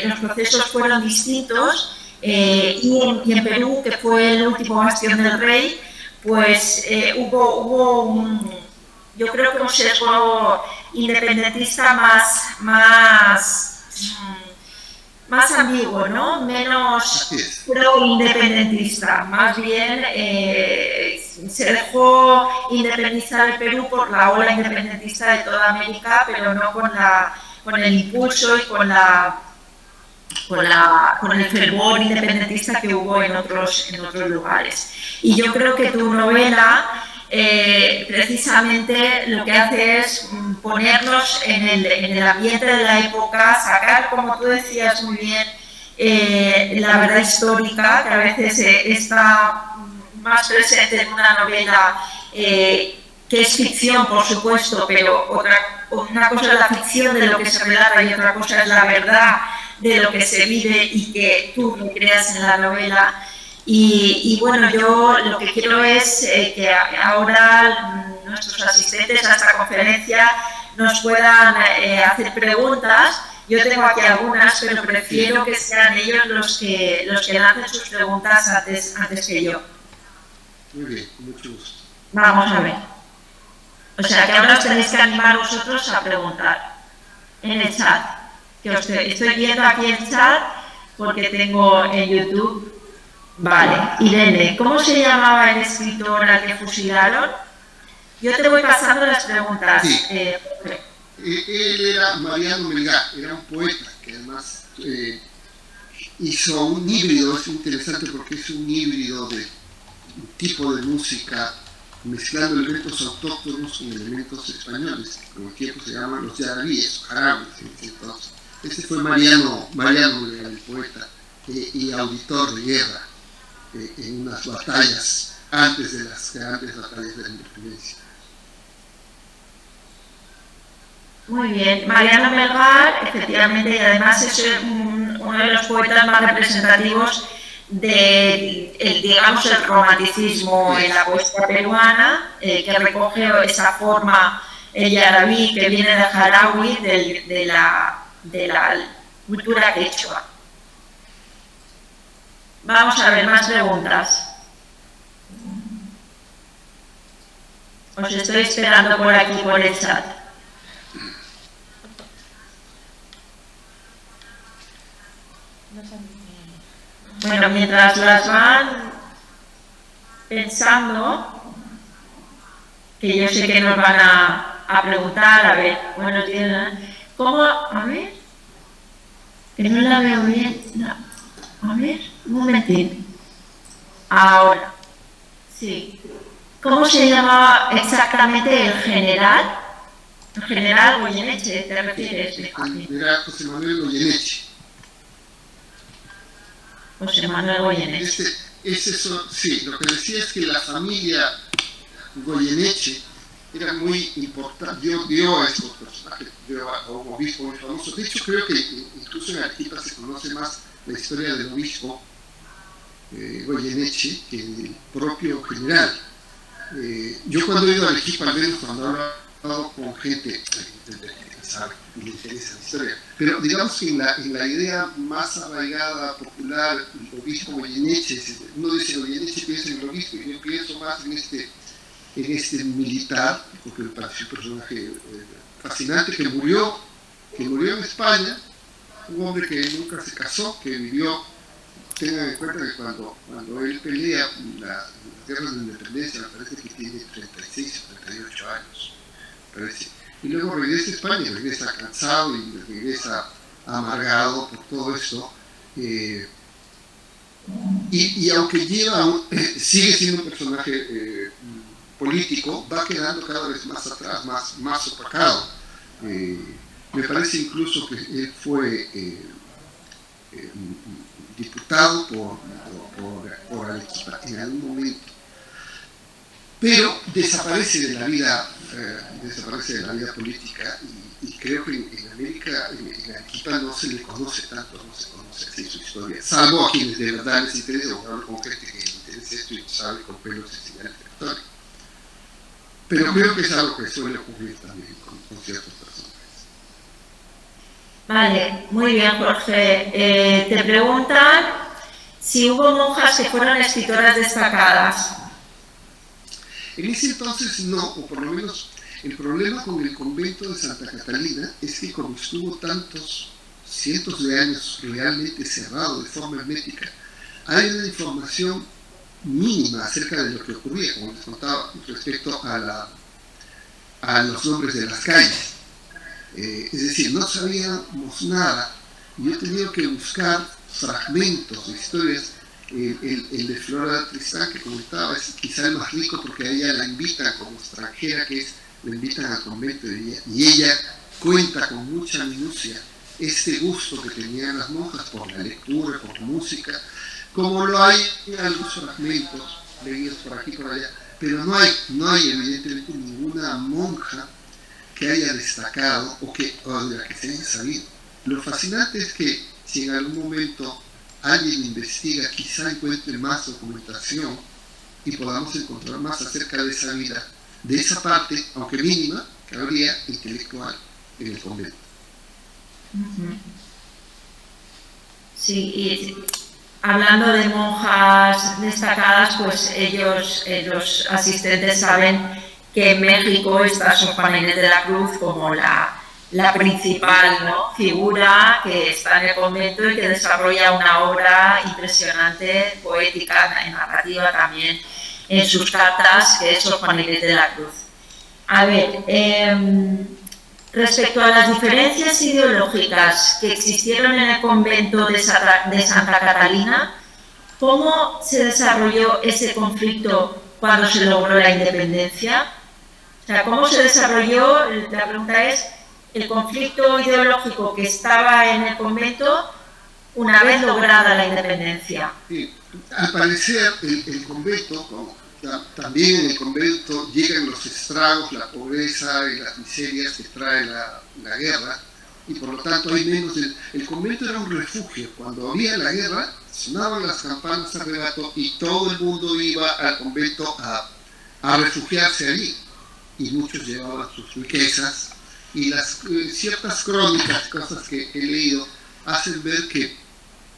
los procesos fueron distintos, y en Perú, que fue el último bastión del rey, pues hubo yo creo que un sesgo independentista más ambiguo, ¿no? Menos pro-independentista, más bien se dejó independizar el Perú por la ola independentista de toda América, pero no con el impulso y con el fervor independentista que hubo en otros lugares. Y yo creo que tu novela precisamente lo que hace es ponernos en el ambiente de la época, sacar, como tú decías muy bien, la verdad histórica, que a veces está más presente en una novela que es ficción, por supuesto, pero una cosa es la ficción de lo que se relata y otra cosa es la verdad de lo que se vive y que tú recreas en la novela. Y bueno, yo lo que quiero es que ahora nuestros asistentes a esta conferencia nos puedan hacer preguntas. Yo tengo aquí algunas, pero prefiero que sean ellos los que lancen sus preguntas antes que yo. Muy bien, con mucho gusto. Vamos a ver. O sea, que ahora os tenéis que animar vosotros a preguntar en el chat. Que os estoy viendo aquí el chat porque tengo en YouTube. Vale, Irene, ¿cómo se llamaba el escritor al que fusilaron? Yo te voy pasando las preguntas. Sí. Él era Mariano Melgar, era un poeta que además hizo un híbrido. Es interesante porque es un híbrido de un tipo de música mezclando elementos autóctonos con elementos españoles, que con el tiempo se llaman los yarabíes, jarabes. Entonces, este fue Mariano Melgar, el poeta y auditor de guerra en unas batallas antes de las batallas de la independencia. Muy bien, Mariano Melgar, efectivamente, y además es uno de los poetas más representativos digamos, el romanticismo en la poesía peruana, que recoge esa forma, el yarabí, que viene de Jarawi, de la cultura quechua. Vamos a ver más preguntas. Os estoy esperando por aquí, por el chat. Bueno, mientras las van pensando, que yo sé que nos van a preguntar, a ver, bueno, ¿cómo? A ver, que no la veo bien. No. A ver, un momentito. Ahora, sí. ¿Cómo se llamaba exactamente el general? El general Goyeneche, ¿te refieres? Era José Manuel Goyeneche. José Manuel Goyeneche. Sí, lo que decía es que la familia Goyeneche era muy importante, dio a estos personajes, dio a un obispo muy famoso. De hecho, creo que incluso en Arequipa se conoce más la historia del obispo Goyeneche que el propio general. Yo cuando he ido a Arequipa, al menos cuando he hablado con gente que sabe y le interesa la historia, pero digamos que en la idea más arraigada, popular, el obispo Goyeneche, uno dice Goyeneche, piensa en el obispo, y yo pienso más en este militar, porque me pareció un personaje fascinante, que murió en España, un hombre que nunca se casó, que vivió. Tengan en cuenta que cuando él pelea las guerras de la independencia, me parece que tiene 36 o 38 años, parece. Y luego regresa a España, regresa cansado y regresa amargado por todo esto. Y aunque sigue siendo un personaje político, va quedando cada vez más atrás, más opacado. Me parece incluso que él fue diputado por Arequipa en algún momento, pero desaparece de la vida política, y creo que en América, en Arequipa no se le conoce tanto, no se conoce así su historia, salvo a quienes de verdad les interesa, o hablo con gente que le interesa esto y sabe con pelos estudiantes de historia. pero creo que es algo que suele ocurrir también con ciertos personajes. Vale, muy bien, Jorge. Te preguntan si hubo monjas que fueron escritoras destacadas. En ese entonces no, o por lo menos el problema con el convento de Santa Catalina es que como estuvo tantos cientos de años realmente cerrado de forma hermética, hay una información mínima acerca de lo que ocurría, como les contaba, respecto a los nombres de las calles. Es decir, no sabíamos nada. Yo he tenido que buscar fragmentos de historias. El de Flora Tristán que comentaba es quizá el más rico porque a ella la invitan como extranjera, la invitan al convento de ella, y ella cuenta con mucha minucia este gusto que tenían las monjas por la lectura, por música, como lo hay en algunos fragmentos leídos por aquí y por allá, pero no hay evidentemente ninguna monja que haya destacado o de la que se haya sabido. Lo fascinante es que si en algún momento alguien investiga, quizá encuentre más documentación y podamos encontrar más acerca de esa vida, de esa parte, aunque mínima, que habría intelectual en el convento. Sí, y hablando de monjas destacadas, pues ellos, los asistentes, saben que en México está Sor Juana Inés de la Cruz como la principal, ¿no?, figura que está en el convento y que desarrolla una obra impresionante, poética y narrativa también en sus cartas, que es Sor Juana Inés de la Cruz. A ver, respecto a las diferencias ideológicas que existieron en el convento de Santa Catalina, ¿cómo se desarrolló ese conflicto cuando se logró la independencia? O sea, ¿cómo se desarrolló? La pregunta es, el conflicto ideológico que estaba en el convento una vez lograda la independencia. Sí, al parecer el convento, también en el convento llegan los estragos, la pobreza y las miserias que trae la guerra, y por lo tanto hay menos. El convento era un refugio. Cuando había la guerra, sonaban las campanas a regato y todo el mundo iba al convento a refugiarse allí, y muchos llevaban sus riquezas, y las ciertas crónicas, cosas que he leído, hacen ver que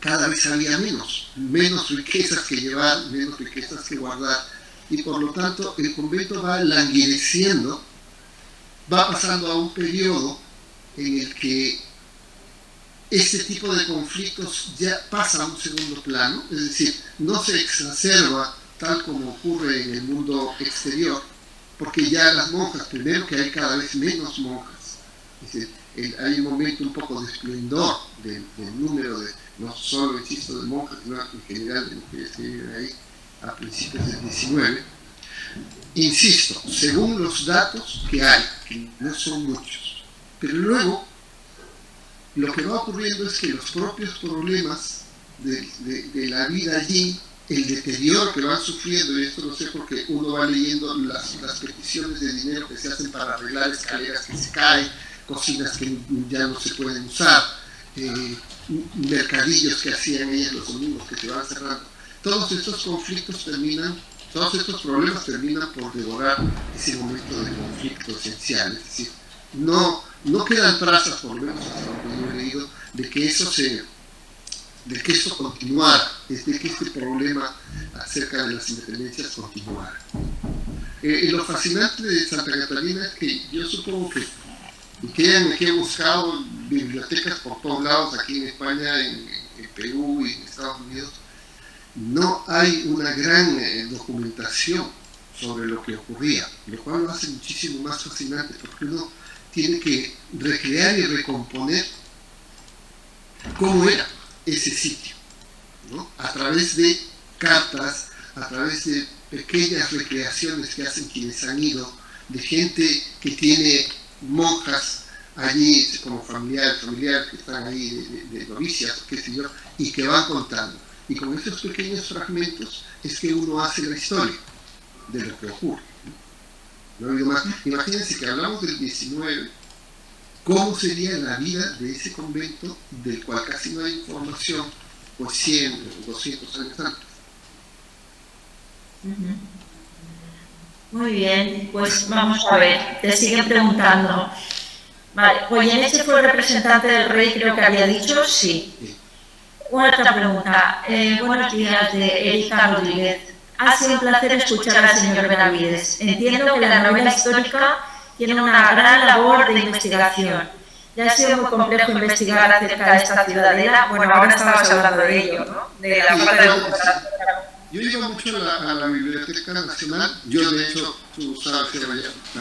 cada vez había menos riquezas que llevar, menos riquezas que guardar, y por lo tanto el convento va languideciendo, va pasando a un periodo en el que este tipo de conflictos ya pasa a un segundo plano, es decir, no se exacerba tal como ocurre en el mundo exterior, porque ya las monjas, primero que hay cada vez menos monjas, es decir, hay un momento un poco de esplendor del número de, no solo, insisto, de monjas, sino en general de mujeres que viven ahí a principios del 19. Insisto, según los datos que hay, que no son muchos, pero luego lo que va ocurriendo es que los propios problemas de la vida allí, el deterioro que van sufriendo, y esto lo sé porque uno va leyendo las peticiones de dinero que se hacen para arreglar escaleras que se caen, cocinas que ya no se pueden usar, mercadillos que hacían ellas los domingos que se van cerrando. Todos estos conflictos todos estos problemas terminan por devorar ese momento de conflicto esencial. Es decir, no quedan trazas, por lo menos hasta lo que yo he leído, de que eso continuara, de que este problema acerca de las independencias continuara. Lo fascinante de Santa Catalina es que yo supongo que he buscado bibliotecas por todos lados, aquí en España, en Perú y en Estados Unidos, no hay una gran documentación sobre lo que ocurría, lo cual lo hace muchísimo más fascinante, porque uno tiene que recrear y recomponer cómo era ese sitio, ¿no? A través de cartas, a través de pequeñas recreaciones que hacen quienes han ido, de gente que tiene monjas allí como familiares que están ahí de novicias, qué sé yo, y que van contando. Y con estos pequeños fragmentos es que uno hace la historia de lo que ocurre. No digo más. Imagínense que hablamos del 19, ¿cómo sería la vida de ese convento del cual casi no hay información, pues 100 o 200 años antes? Muy bien, pues vamos a ver, te siguen preguntando. Vale, Goyeneche fue el representante del rey, creo que había dicho, sí. Otra pregunta. Buenos días, de Erika Rodríguez. Ha sido un placer escuchar al señor Benavides. Entiendo que la novela histórica tiene una gran labor de investigación. Ya ha sido muy complejo investigar acerca de esta ciudadela. Bueno, ahora estabas hablando de ello, ¿no? De la falta de documentación. Yo iba mucho a la Biblioteca Nacional. Yo, de hecho, tú sabes,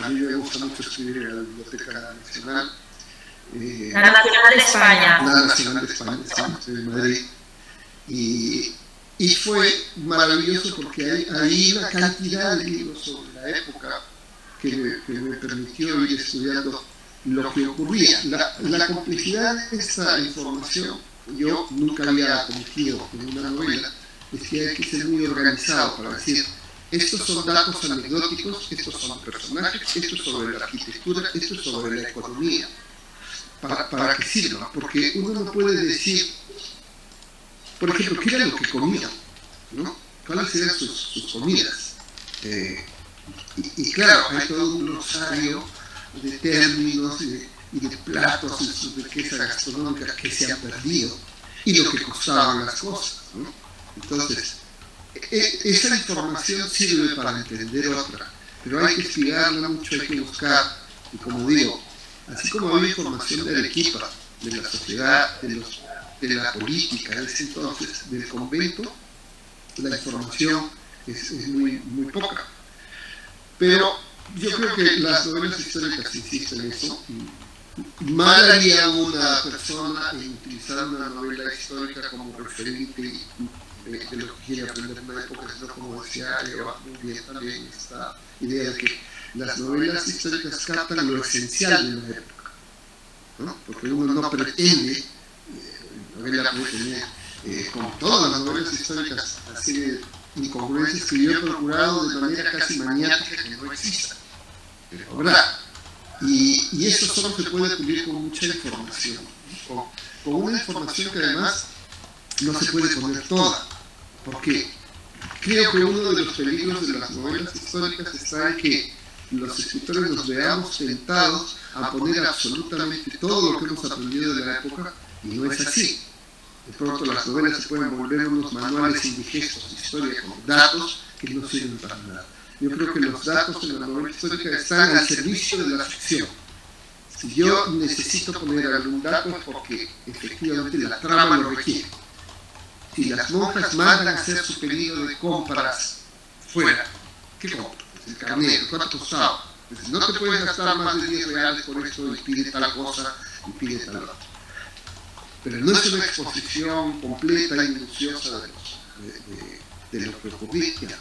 a mí me gusta mucho escribir en la Biblioteca Nacional. La Nacional de España. La Nacional de España, sí, de Madrid. Y fue maravilloso porque hay ahí una cantidad de libros sobre la época que me permitió ir estudiando lo que ocurría. La complejidad de esta información, yo nunca había cometido en una novela, es que hay que ser muy organizado para decir, estos son datos anecdóticos, estos son personajes, esto es sobre la arquitectura, esto es sobre la economía. ¿Para qué sirva? Porque uno no puede decir, por ejemplo, qué era lo que comían, ¿no? ¿Cuáles eran sus comidas? Y claro, hay todo un glosario de términos y de platos y sus riquezas gastronómicas que se han perdido y lo que costaban las cosas, ¿no? Entonces, esa información sirve para entender otra, pero hay que estudiarla mucho, hay que buscar, y como digo, así como había información de Arequipa, de la sociedad, de la política de ese entonces, del convento, la información es muy poca. Pero yo creo que las novelas históricas, insisto en eso, mal haría una persona en utilizar una novela histórica como referente de lo que quiere aprender en una época, sino como decía Eva muy bien también esta idea de que las novelas históricas captan lo esencial de la época, ¿no? Porque uno no pretende, novela puede tener, como todas las novelas históricas, así de incongruencias que yo he procurado de manera casi maniática que no exista, pero habrá. Y eso solo se puede cubrir con mucha información, con una información que además no se puede poner toda, porque creo que uno de los peligros de las novelas históricas está en que los escritores nos veamos tentados a poner absolutamente todo lo que hemos aprendido de la época, y no es así. De pronto las novelas se pueden volver unos manuales indigestos de historia con datos que no sirven para nada. Yo creo que los datos en la novela histórica están al servicio de la ficción. Si yo necesito poner algún dato es porque efectivamente la trama lo requiere. Si las monjas mandan a hacer su pedido de compras fuera, ¿qué compras? El carnero, ¿cuánto costaba? Entonces, no te puedes gastar más de 10 reales por esto y pide tal cosa y pide tal otra. Pero no es una exposición completa y minuciosa de lo que ocurría.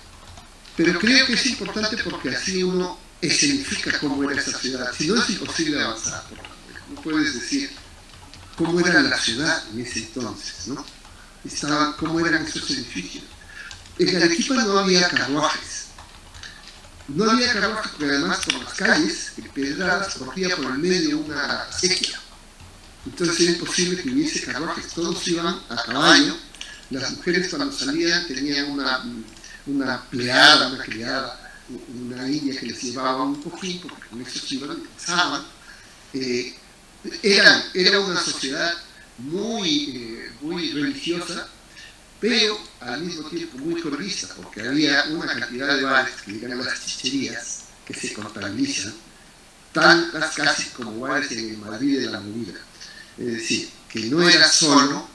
Pero creo que es importante porque así uno escenifica cómo era esa ciudad. Si no, es imposible avanzar. No puedes decir cómo era la ciudad en ese entonces, ¿no? Cómo eran esos edificios. En Arequipa no había carruajes. No había carruajes porque además por las calles, empedradas, corría por el medio una acequia. Entonces era imposible que hubiese carruajes. Todos iban a caballo. Las mujeres cuando salían tenían una pleada, una criada, una india que les llevaba un poquito, porque con eso se iban y pensaban. Era una sociedad muy religiosa, pero al mismo tiempo muy corrista, porque había una cantidad de bares que eran las chicherías, que se contabilizan, tantas casi como bares en Madrid de la Movida. Es decir, que no era solo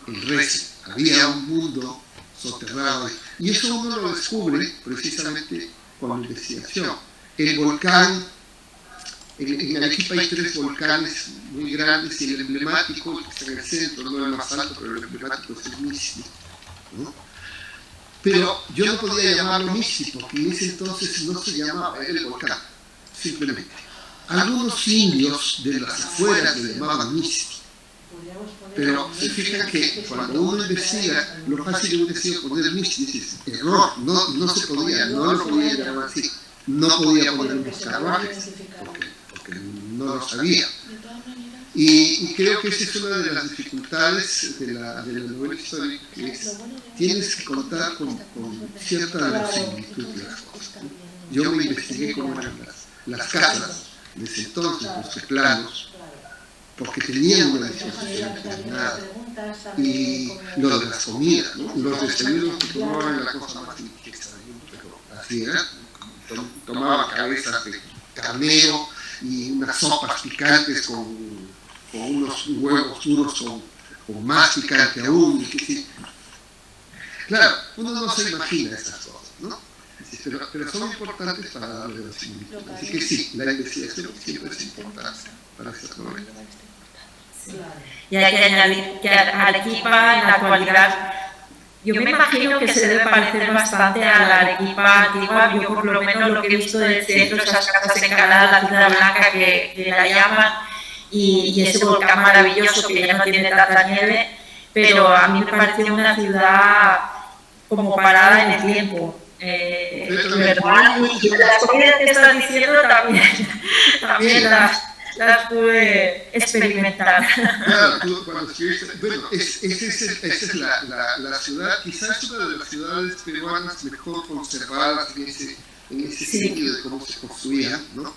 el rezo, había un mundo soterrado. Y eso uno lo descubre precisamente con la investigación. El volcán, en Arequipa hay 3 volcanes muy grandes y el emblemático, el que está en el centro, no el más alto, pero el emblemático es el Mixti, ¿no? Pero yo no podía llamarlo Mixti porque en ese entonces no se llamaba el volcán, simplemente. Algunos indios de las afueras le llamaban Mixti. Pero se fijan que cuando uno investiga, lo fácil hubiera sido poner Mixti, dices, error, no se podía, no lo podía llamar así, no podía poner unos carruajes, porque no lo sabía. Y creo que esa es una de las dificultades de la novela histórica, que es, tienes que contar con cierta verosimilitud de las cosas, ¿no? Yo me investigué cómo eran las casas de ese entonces, los planos, porque tenían una disposición determinada. Y lo de las comidas, ¿no? Los desayunos que tomaban era la cosa más extraña, pero así era. Tomaban cabezas de carnero y unas sopas picantes con unos huevos duros con más picante aún. Claro, uno no se imagina esas cosas, ¿no? Pero son importantes para darle la similitud. Así que sí, la investigación siempre es importante para estas novelas. Y hay que añadir que Arequipa en la actualidad, yo me imagino que se debe parecer bastante a la Arequipa antigua. Yo por lo menos lo que he visto del centro, esas casas encaladas, la ciudad blanca que la llaman, y ese volcán maravilloso que ya no tiene tanta nieve, pero a mí me pareció una ciudad como parada en el tiempo. ¿Verdad? Y las comidas que estás diciendo también las pude experimentar. Claro, tú cuando escribiste, bueno, esa es la ciudad, quizás una de las ciudades peruanas mejor conservadas en ese sentido de cómo se construía, ¿no?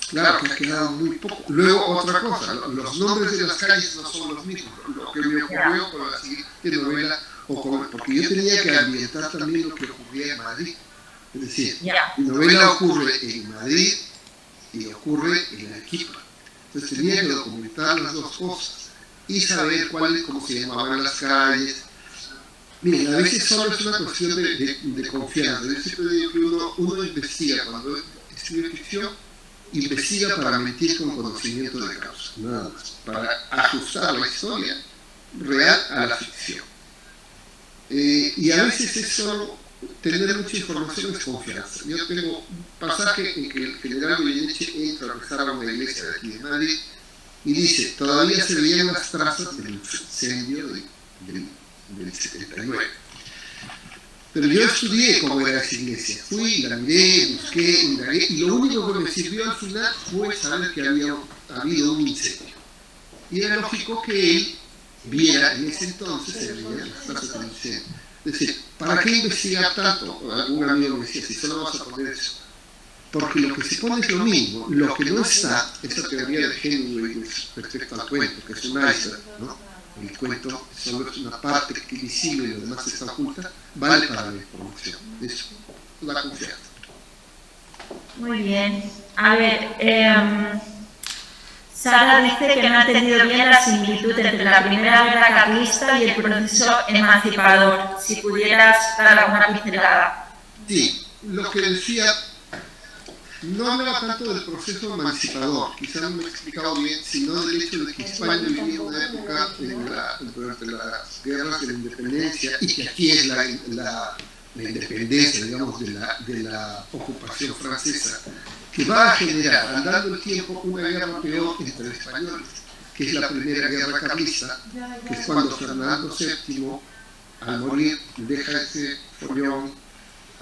Claro, que ha quedado muy poco. Luego, otra cosa, los nombres de las calles no son los mismos. Lo que me ocurrió con la siguiente novela, porque yo tenía que ambientar también lo que ocurría en Madrid. Es decir, mi novela ocurre en Madrid y ocurre en Arequipa. Entonces tenía que documentar las dos cosas y saber cómo se llamaban las calles. Miren, a veces solo es una cuestión de confianza. Yo siempre digo que uno investiga, cuando escribe ficción, investiga para mentir con conocimiento de causa, nada más, para ajustar la historia real a la ficción. Y a veces es solo tener mucha información es confianza. Yo tengo un pasaje en que el general Goyeneche entra a rezar a una iglesia de aquí de Madrid y dice, todavía se veían las trazas del incendio del 79. Pero yo estudié cómo era esa iglesia, fui, la miré, busqué, indagué, y lo único que me sirvió al final fue saber que había habido un incendio. Y era lógico que él viera, en ese entonces se veían las trazas del incendio. Es decir, ¿para qué investigar tanto? Algún amigo me decía, si solo vas a poner eso. Porque lo que se pone es lo mismo, lo que no está, esa teoría de Hemingway respecto al cuento, que es un iceberg, ¿no? El cuento solo es una parte que es visible y lo demás está oculta, vale para la información. Eso, la confianza. Muy bien. A ver, Sara dice que no ha entendido bien la similitud entre la primera guerra carlista y el proceso emancipador. Si pudieras dar alguna pincelada. Sí, lo que decía, no hablaba tanto del proceso emancipador, quizás no me he explicado bien, sino del hecho de que España vivía una época durante las guerras de la independencia, y que aquí es la independencia, digamos, de la ocupación francesa, que va a generar, andando el tiempo, una guerra peor entre españoles, que es la primera guerra carlista, que es cuando Fernando VII, al morir, deja ese follón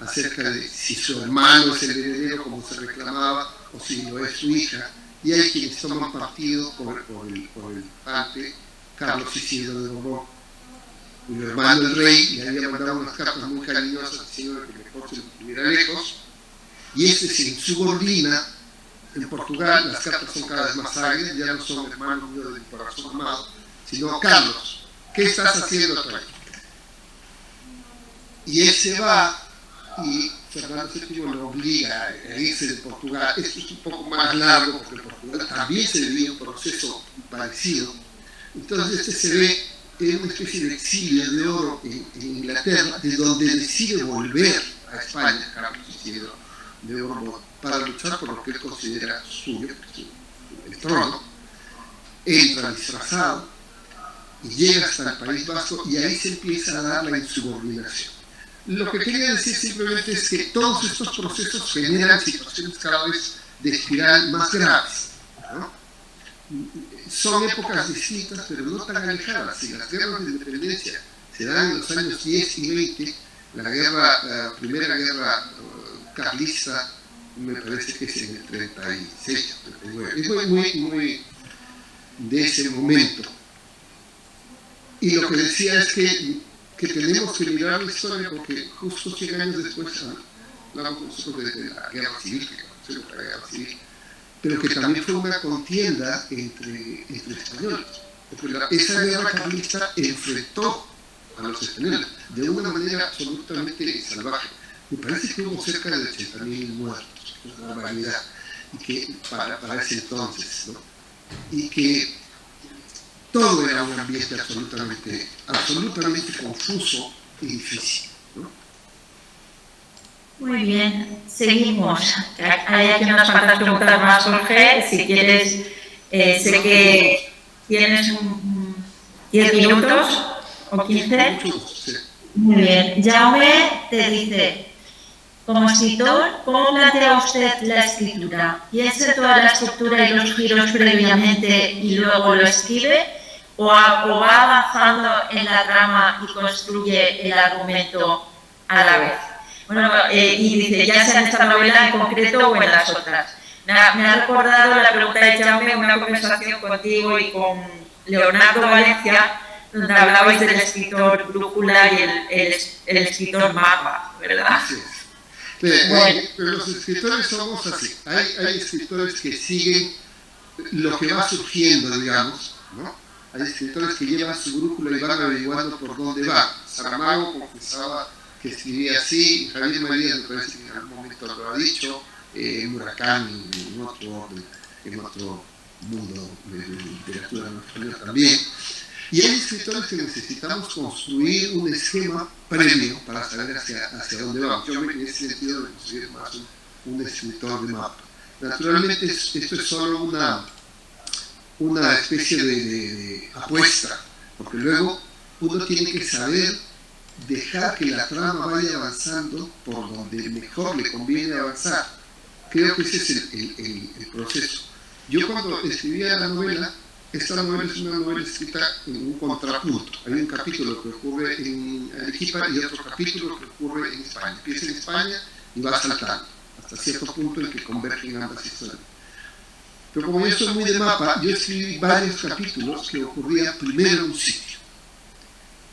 acerca de si su hermano es el heredero como se reclamaba o si lo es su hija, y hay quienes toman partido por el infante Carlos Isidro de Borbón, cuyo hermano el rey le había mandado unas cartas muy cariñosas diciendo que mejor se lo tuviera lejos, y este se insubordina. En Portugal las cartas son cada vez más ágiles, ya no son hermanos míos del corazón amado, sino Carlos, ¿qué estás haciendo tú aquí? Y él se va, y Fernando VII lo obliga a irse de Portugal. Esto es un poco más largo porque en Portugal también se vivía un proceso parecido. Entonces se ve en una especie de exilio de oro en Inglaterra, de donde decide volver a España, Carlos Isidro de Borbón, para luchar por lo que él considera suyo, el trono. Entra disfrazado y llega hasta el País Vasco, y ahí se empieza a dar la insubordinación. Lo que quería decir simplemente es que todos estos procesos generan situaciones cada vez de espiral más graves, ¿no? Son épocas distintas, pero no tan alejadas. Si las guerras de independencia se dan en los años 10 y 20, la primera guerra carlista me parece que es en el 36, 39. Es muy de ese momento. Y lo que decía es que tenemos que mirar la historia, porque justo 100 años después hablamos nosotros desde la guerra civil, pero que también fue una contienda entre españoles. Porque esa guerra carlista enfrentó a los españoles de una manera absolutamente salvaje. Me parece que hubo cerca de 80.000 muertos, una barbaridad, y que para ese entonces, ¿no? Y que todo era un ambiente absolutamente confuso y difícil, ¿no? Muy bien, seguimos. Hay aquí unas cuantas preguntas más, Jorge. Si quieres, sé que tienes 10 minutos o 15. Muy bien. Jaume te dice, como escritor, ¿cómo plantea usted la escritura? ¿Piensa toda la estructura y los giros previamente y luego lo escribe? ¿O va avanzando en la trama y construye el argumento a la vez? Bueno, y dice, ya sea en esta novela en concreto o en las otras. Me ha recordado la pregunta de Jaume una conversación contigo y con Leonardo Valencia, donde hablabais del escritor brújula y el escritor mapa, ¿verdad? Sí. Bueno. Pero los escritores somos así. Hay escritores que siguen lo que va surgiendo, digamos, ¿no? Hay escritores que llevan su brújula y van averiguando por dónde va. Saramago confesaba que escribía así, Javier Marías me parece que en algún momento lo ha dicho, Murakami en otro orden, en otro mundo de literatura en español también. Y hay escritores que necesitamos construir un esquema previo para saber hacia dónde vamos. Yo en ese sentido me considero más un escritor de mapa. Naturalmente esto es solo una especie de apuesta, porque luego uno tiene que saber dejar que la trama vaya avanzando por donde mejor le conviene avanzar. Creo que ese es el proceso. Yo cuando escribía la novela, esta novela es una novela escrita en un contrapunto. Hay un capítulo que ocurre en Arequipa y otro capítulo que ocurre en España. Empieza en España y va saltando hasta cierto punto en que convergen ambas historias. Pero como yo soy muy de mapa, yo escribí varios capítulos que ocurrían primero en un sitio.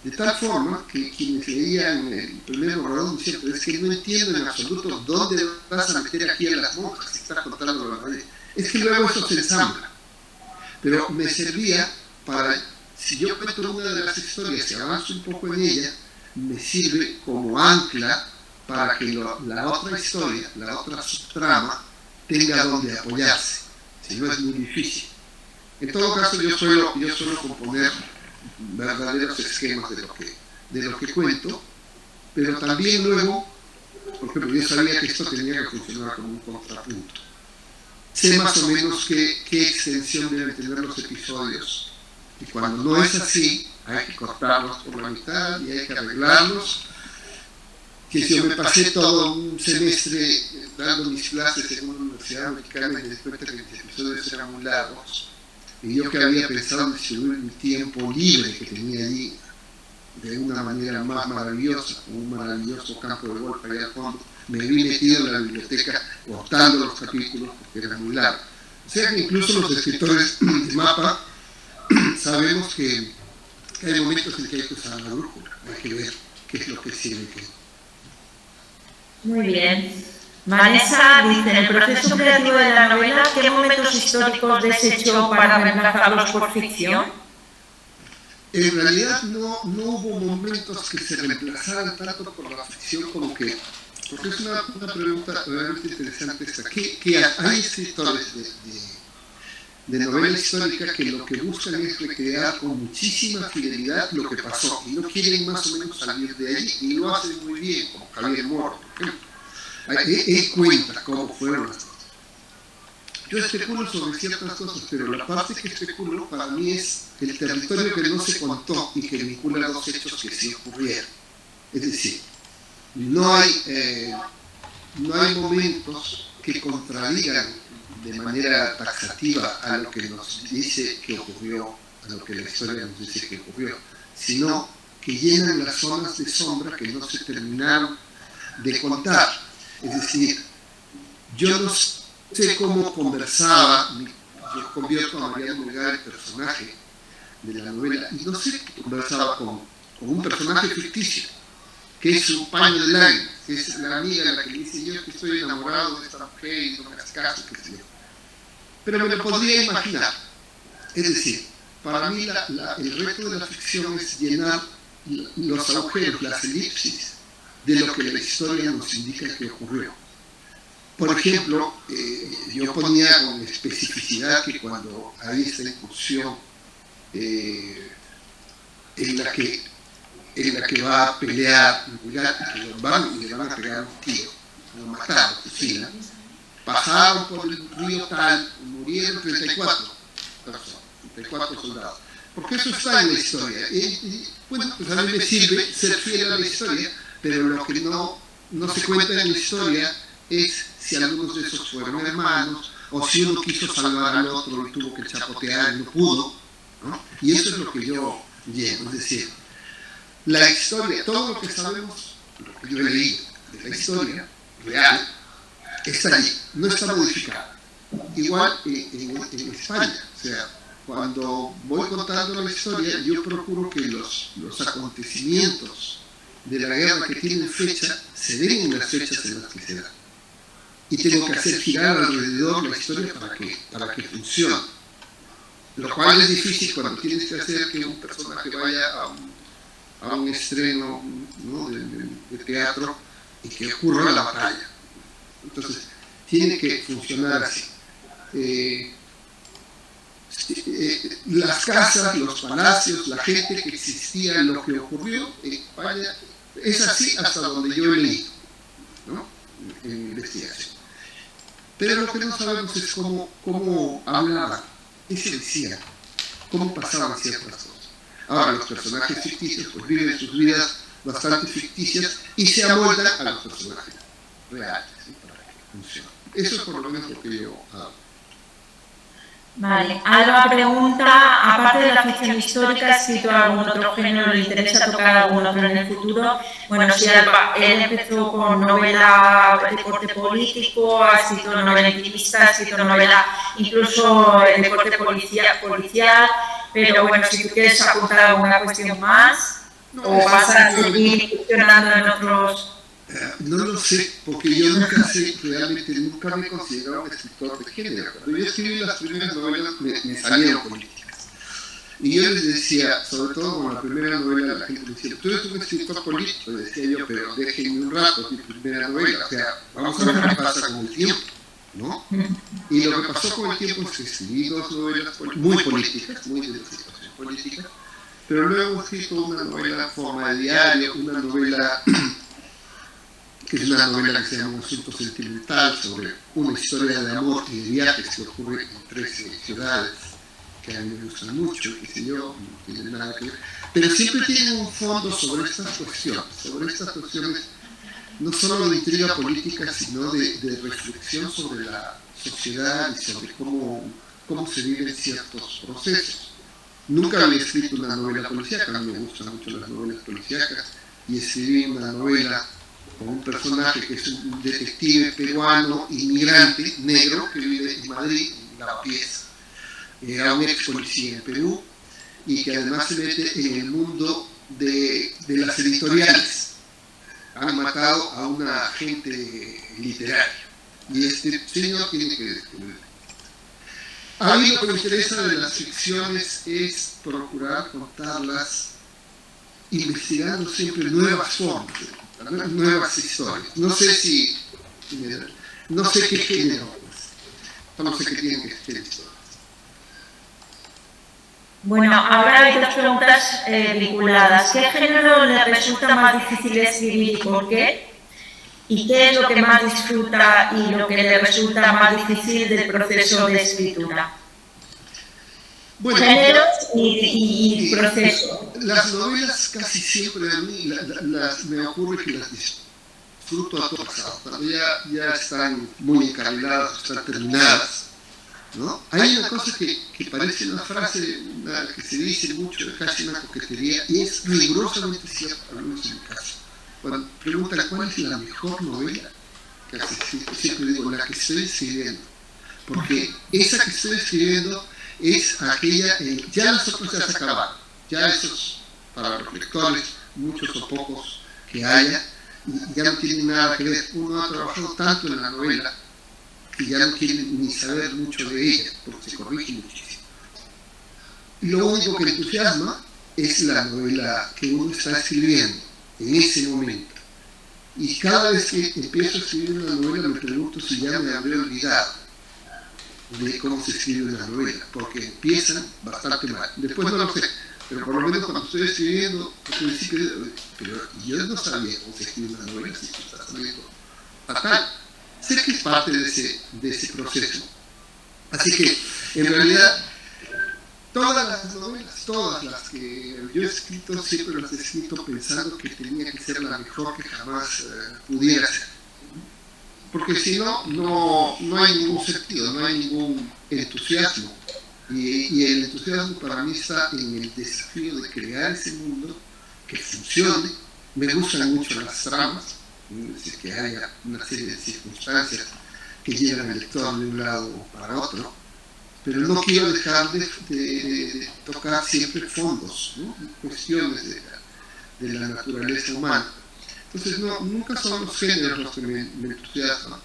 De tal forma que quienes leían el primer borrador decían, pero es que no entiendo en absoluto dónde vas a meter aquí a las monjas si estás contando la novela. Es que luego eso se ensambla. Pero me servía para, si yo cuento una de las historias y avanzo un poco en ella, me sirve como ancla para que la otra historia, la otra subtrama, tenga donde apoyarse. Si no es muy difícil. En todo caso, yo suelo componer verdaderos esquemas de lo que cuento, pero también luego, por ejemplo, yo sabía que esto tenía que funcionar como un contrapunto. Sé más o menos qué extensión deben tener los episodios, y cuando no es así, hay que cortarlos por la mitad y hay que arreglarlos. Que si yo me pasé todo un semestre dando mis clases en una universidad mexicana y me di cuenta que mis episodios eran muy largos, y yo que había pensado en distribuir mi tiempo libre que tenía allí de una manera más maravillosa, con un maravilloso campo de golf allá al fondo, me vi metido en la biblioteca cortando los capítulos porque eran muy largos. O sea que incluso los escritores de mapa sabemos que hay momentos en que hay que usar la brújula, hay que ver qué es lo que sirve qué. Muy bien. Vanessa dice, en el proceso creativo de la novela, ¿qué momentos históricos desechó para reemplazarlos por ficción? En realidad no hubo momentos que se reemplazaran tanto por la ficción como que, porque es una pregunta realmente interesante esta, que hay escritores de novela histórica que lo que buscan es recrear con muchísima fidelidad lo que pasó y no quieren más o menos salir de allí y lo hacen muy bien, como Javier Moro, por ejemplo. Él cuenta cómo fueron las cosas. Yo especulo sobre ciertas cosas, pero la parte que especulo para mí es el territorio que no se contó y que vincula dos hechos que sí ocurrieron. Es decir, no hay momentos que contradigan de manera taxativa a lo que nos dice que ocurrió, a lo que la historia nos dice que ocurrió, sino que llenan las zonas de sombra que no se terminaron de contar. Es decir, yo no sé cómo conversaba, yo convierto a Mariano Melgar, el personaje de la novela, y no sé que conversaba con un personaje ficticio, que es un paño de lágrimas. que es la amiga la que le dice, yo que estoy enamorado de esta mujer y no me hagas caso, qué sé yo. Pero me lo podría imaginar. Es decir, para mí el reto de la ficción es llenar los agujeros, las elipsis de lo que la historia nos indica que ocurrió. Por ejemplo, yo ponía con especificidad que cuando hay esta incursión en la que va a pelear Bugatti, que le van a pegar un tiro, lo mataron, fusilan, pasaron por el río Tal, murieron 34 personas, 34 soldados. Porque eso está en la historia. Bueno, pues a mí me sirve ser fiel a la historia, pero lo que no se cuenta en la historia es si algunos de esos fueron hermanos, o si uno quiso salvar al otro y tuvo que chapotear y no pudo, ¿no? Y eso es lo que yo llevo, es decir, la historia, todo lo que sabemos, lo que yo he leído de la historia real, está allí, no está modificado. Igual en España, o sea, cuando voy contando la historia, yo procuro que los acontecimientos de la guerra que tienen fecha se den en las fechas en las que se dan. Y tengo que hacer girar alrededor la historia para que funcione. Lo cual es difícil cuando tienes que hacer que un personaje vaya a un estreno, ¿no?, de teatro y que ocurra la batalla. Entonces, tiene que funcionar así. Las casas, los palacios, la gente que existía, lo que ocurrió en España, es así hasta donde yo he leído, ¿no?, en investigación. Pero lo que no sabemos es cómo hablaban, qué se decía, cómo pasaban ciertas cosas. Ahora, los personajes ficticios pues viven sus vidas bastante ficticias y se amoldan a los personajes reales, ¿sí?, para que funcione. Eso es por lo menos lo que yo hago. Vale, Alba pregunta, aparte de la ficción histórica, ¿has escrito algún otro género? ¿Le interesa tocar algún otro en el futuro? Bueno, sí, Alba, él empezó con novela de corte político, ha escrito novela intimista, ha escrito novela incluso de corte policial, pero bueno, si tú quieres apuntar alguna cuestión más, o vas a seguir incursionando en otros... No lo sé, porque yo nunca me he considerado un escritor de género. Cuando yo escribí las primeras novelas me salieron políticas. Y yo les decía, sobre todo con la primera novela, la gente me decía, tú eres un escritor político, decía yo, pero déjenme un rato, mi primera novela, o sea, vamos a ver qué pasa con el tiempo, ¿no? Y lo que pasó con el tiempo es que escribí dos novelas muy políticas, muy de situación política, pero luego he escrito una novela en forma de diario, una novela que es una novela que se llama Un asunto sentimental, sobre una historia de amor y de viajes que ocurre en 13 ciudades que a mí me gustan mucho, qué sé yo, no tienen nada que ver, pero siempre tienen un fondo sobre estas cuestiones no solo de intriga política, sino de reflexión sobre la sociedad y sobre cómo se viven ciertos procesos. Nunca había escrito una novela policíaca, a mí me gustan mucho las novelas policíacas, y escribí una novela con un personaje que es un detective peruano, inmigrante, negro, que vive en Madrid, en Lavapiés, era un ex policía en Perú, y que además se mete en el mundo de las editoriales. Han matado a un agente literario, y este señor tiene que descubrir. A mí lo que me interesa de las ficciones es procurar contarlas investigando siempre nuevas formas, nuevas historias. No sé qué género, no sé qué tienen que ser historias. Bueno, ahora hay dos preguntas vinculadas. ¿Qué género le resulta más difícil escribir y por qué? ¿Y qué es lo que más disfruta y lo que le resulta más difícil del proceso de escritura? Bueno, géneros y proceso. Las novelas casi siempre a mí me ocurre que las disfruto a todo pasado. Cuando ya están muy encarriladas, están terminadas, ¿no? Hay una cosa que parece una frase que se dice mucho, casi una coquetería, y es rigurosamente cierto, al menos en mi caso. Cuando preguntan cuál es la mejor novela, casi siempre digo la que estoy escribiendo, porque esa que estoy escribiendo es aquella, ya las otras ya se acabaron, ya esos, para los lectores, muchos o pocos que haya, y ya no tienen nada que ver. Uno ha trabajado tanto en la novela que ya no quiere ni saber mucho de ella, porque se corrige muchísimo. Y lo único que entusiasma es la novela que uno está escribiendo en ese momento. Y cada vez que empiezo a escribir una novela me pregunto si ya me habré olvidado de cómo se escribe una novela, porque empiezan bastante mal. Después no lo sé, pero por lo menos cuando estoy escribiendo, al principio, pero yo no sabía cómo se escribe una novela, si está saliendo fatal. Sé que es parte de ese proceso. Así que, en realidad, todas las novelas, todas las que yo he escrito, siempre las he escrito pensando que tenía que ser la mejor que jamás pudiera ser. Porque si no, no hay ningún sentido, no hay ningún entusiasmo. Y el entusiasmo para mí está en el desafío de crear ese mundo que funcione. Me gustan mucho las tramas, es decir, que haya una serie de circunstancias que llevan al lector de un lado para otro, pero no quiero dejar de tocar siempre fondos, ¿no? Cuestiones de la naturaleza humana. Entonces nunca son los géneros los que me entusiasman.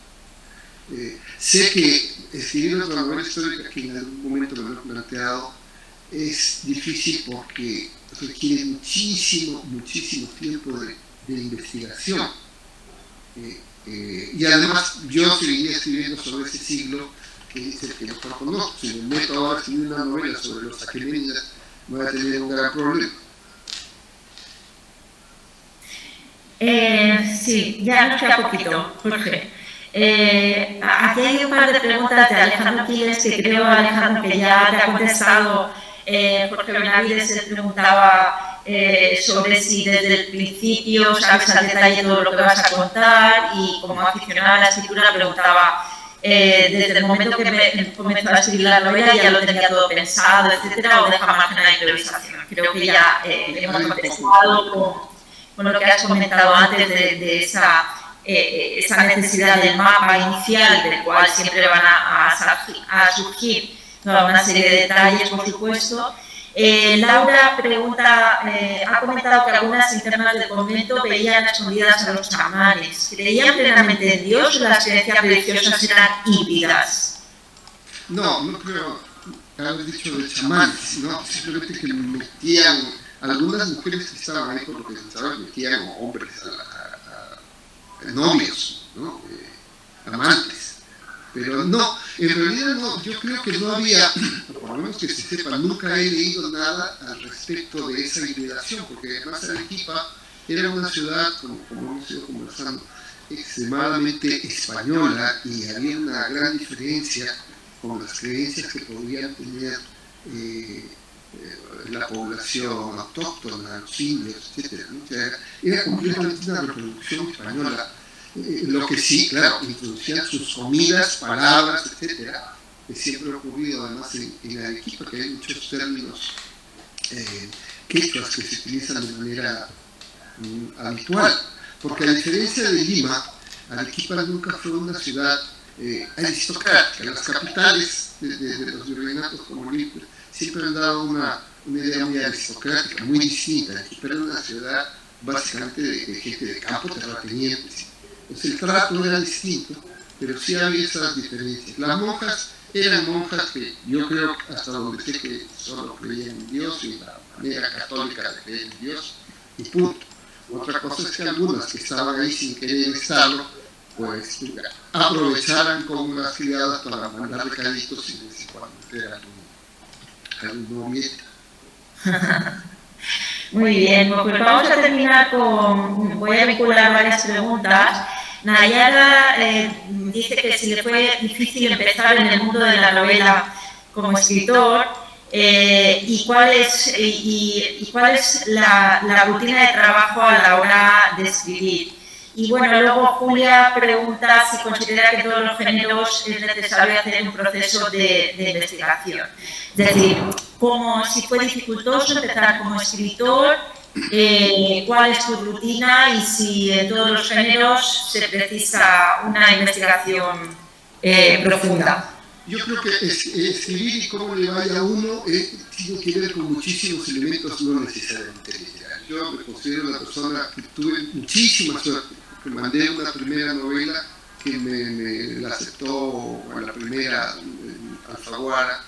Sé que escribir otra novela histórica que en algún momento me lo he planteado es difícil porque requiere muchísimo tiempo de investigación. Y además yo seguiría escribiendo sobre ese siglo que es el que mejor conozco. Si me meto ahora a escribir una novela sobre los aqueménidas, voy a tener un gran problema. Sí, ya nos queda poquito, Jorge. Aquí hay un par de preguntas de Alejandro Quiles que creo, Alejandro, que ya te ha contestado. Jorge Benavides se preguntaba sobre si desde el principio sabes al detalle todo lo que vas a contar, y como aficionada a la escritura preguntaba desde el momento que comenzó a escribir la novela ya lo tenía todo pensado, etcétera, o deja margen a la improvisación. Creo que ya hemos contestado con lo que has comentado antes de esa necesidad del mapa inicial, del cual siempre van a surgir toda una serie de detalles, por supuesto. Laura ha comentado que algunas internas del convento veían escondidas a los chamanes. ¿Creían plenamente en Dios o las creencias religiosas eran híbridas? No creo haber dicho de chamanes, ¿no? Simplemente que metían algunas mujeres que estaban ahí, por lo que pensaban, metían hombres a novios, ¿no? Amantes. Pero no, en realidad no, yo creo que no había, por lo menos que se sepa, nunca he leído nada al respecto de esa hibridación, porque además Arequipa era una ciudad, como hemos ido conversando, extremadamente española, y había una gran diferencia con las creencias que podían tener la población autóctona, los indios, etc. ¿no? O sea, era completamente una reproducción española. Lo que sí, claro, introducían sus comidas, palabras, etc. Que siempre ha ocurrido además en Arequipa, que hay muchos términos quechuas que se utilizan de manera habitual. Porque a diferencia de Lima, Arequipa nunca fue una ciudad aristocrática. Las capitales de los virreinatos como Lima siempre han dado una idea muy aristocrática, muy distinta. Arequipa era una ciudad básicamente de gente de campo, terratenientes. Entonces el trato era distinto, pero sí había esas diferencias. Las monjas eran monjas que yo creo, hasta donde sé, que solo creían en Dios y la manera católica de creer en Dios, y punto. Otra cosa es que algunas que estaban ahí sin querer estarlo, pues aprovecharan como unas criadas para mandar recaditos y decir cuando era algún movimiento. Muy bien, pues vamos a terminar voy a vincular varias preguntas. Nayara dice que si le fue difícil empezar en el mundo de la novela como escritor, y cuál es la rutina de trabajo a la hora de escribir. Y bueno, luego Julia pregunta si considera que en todos los géneros es necesario hacer un proceso de investigación. Es decir, si fue dificultoso empezar como escritor, cuál es tu rutina y si en todos los géneros se precisa una investigación profunda. Yo creo que escribir y cómo le vaya a uno tiene que ver con muchísimos elementos, no necesariamente literarios. Yo me considero una persona que tuve muchísima suerte, que mandé una primera novela que me la aceptó la primera Alfaguara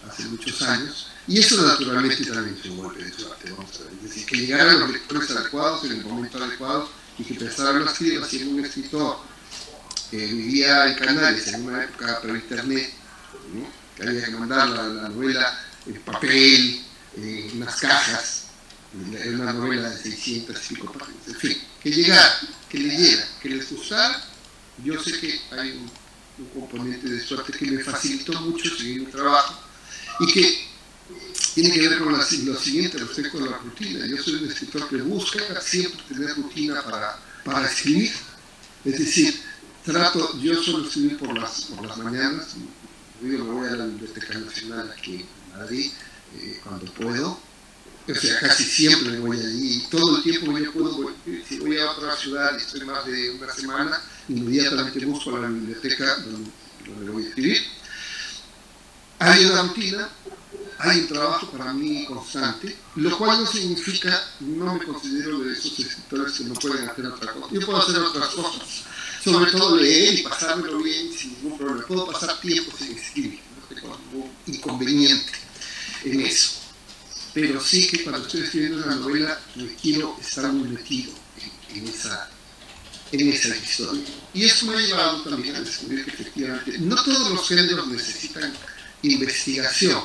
hace muchos años, y eso naturalmente también fue un golpe de suerte, vamos a ver. Es decir, que llegaran los lectores adecuados en el momento adecuado y que empezaron a escribir, siendo un escritor que vivía en Canarias en una época pre-internet, ¿no? Que había que mandar la novela en papel, en unas cajas, era una novela de 600 y pico páginas, en fin, que llegara, que leyera, que les gustara. Yo sé que hay un componente de suerte que me facilitó mucho seguir mi trabajo y que tiene que ver con lo siguiente respecto a la rutina. Yo soy un escritor que busca siempre tener rutina para escribir, es decir, yo suelo escribir por las mañanas. Yo me voy a la Biblioteca Nacional aquí en Madrid cuando puedo, o sea, casi siempre me voy allí, y todo el tiempo yo puedo, si voy a otra ciudad y estoy más de una semana, inmediatamente busco a la biblioteca donde voy a escribir. Hay una rutina, hay un trabajo para mí constante, lo cual no significa, no me considero de esos escritores que no pueden hacer otra cosa. Yo puedo hacer otras cosas, sobre todo leer y pasármelo bien sin ningún problema. Puedo pasar tiempo sin escribir, no tengo ningún inconveniente en eso. Pero sí que cuando estoy escribiendo una novela me quiero estar muy metido en esa historia. Y eso me ha llevado también a descubrir que efectivamente no todos los géneros necesitan investigación.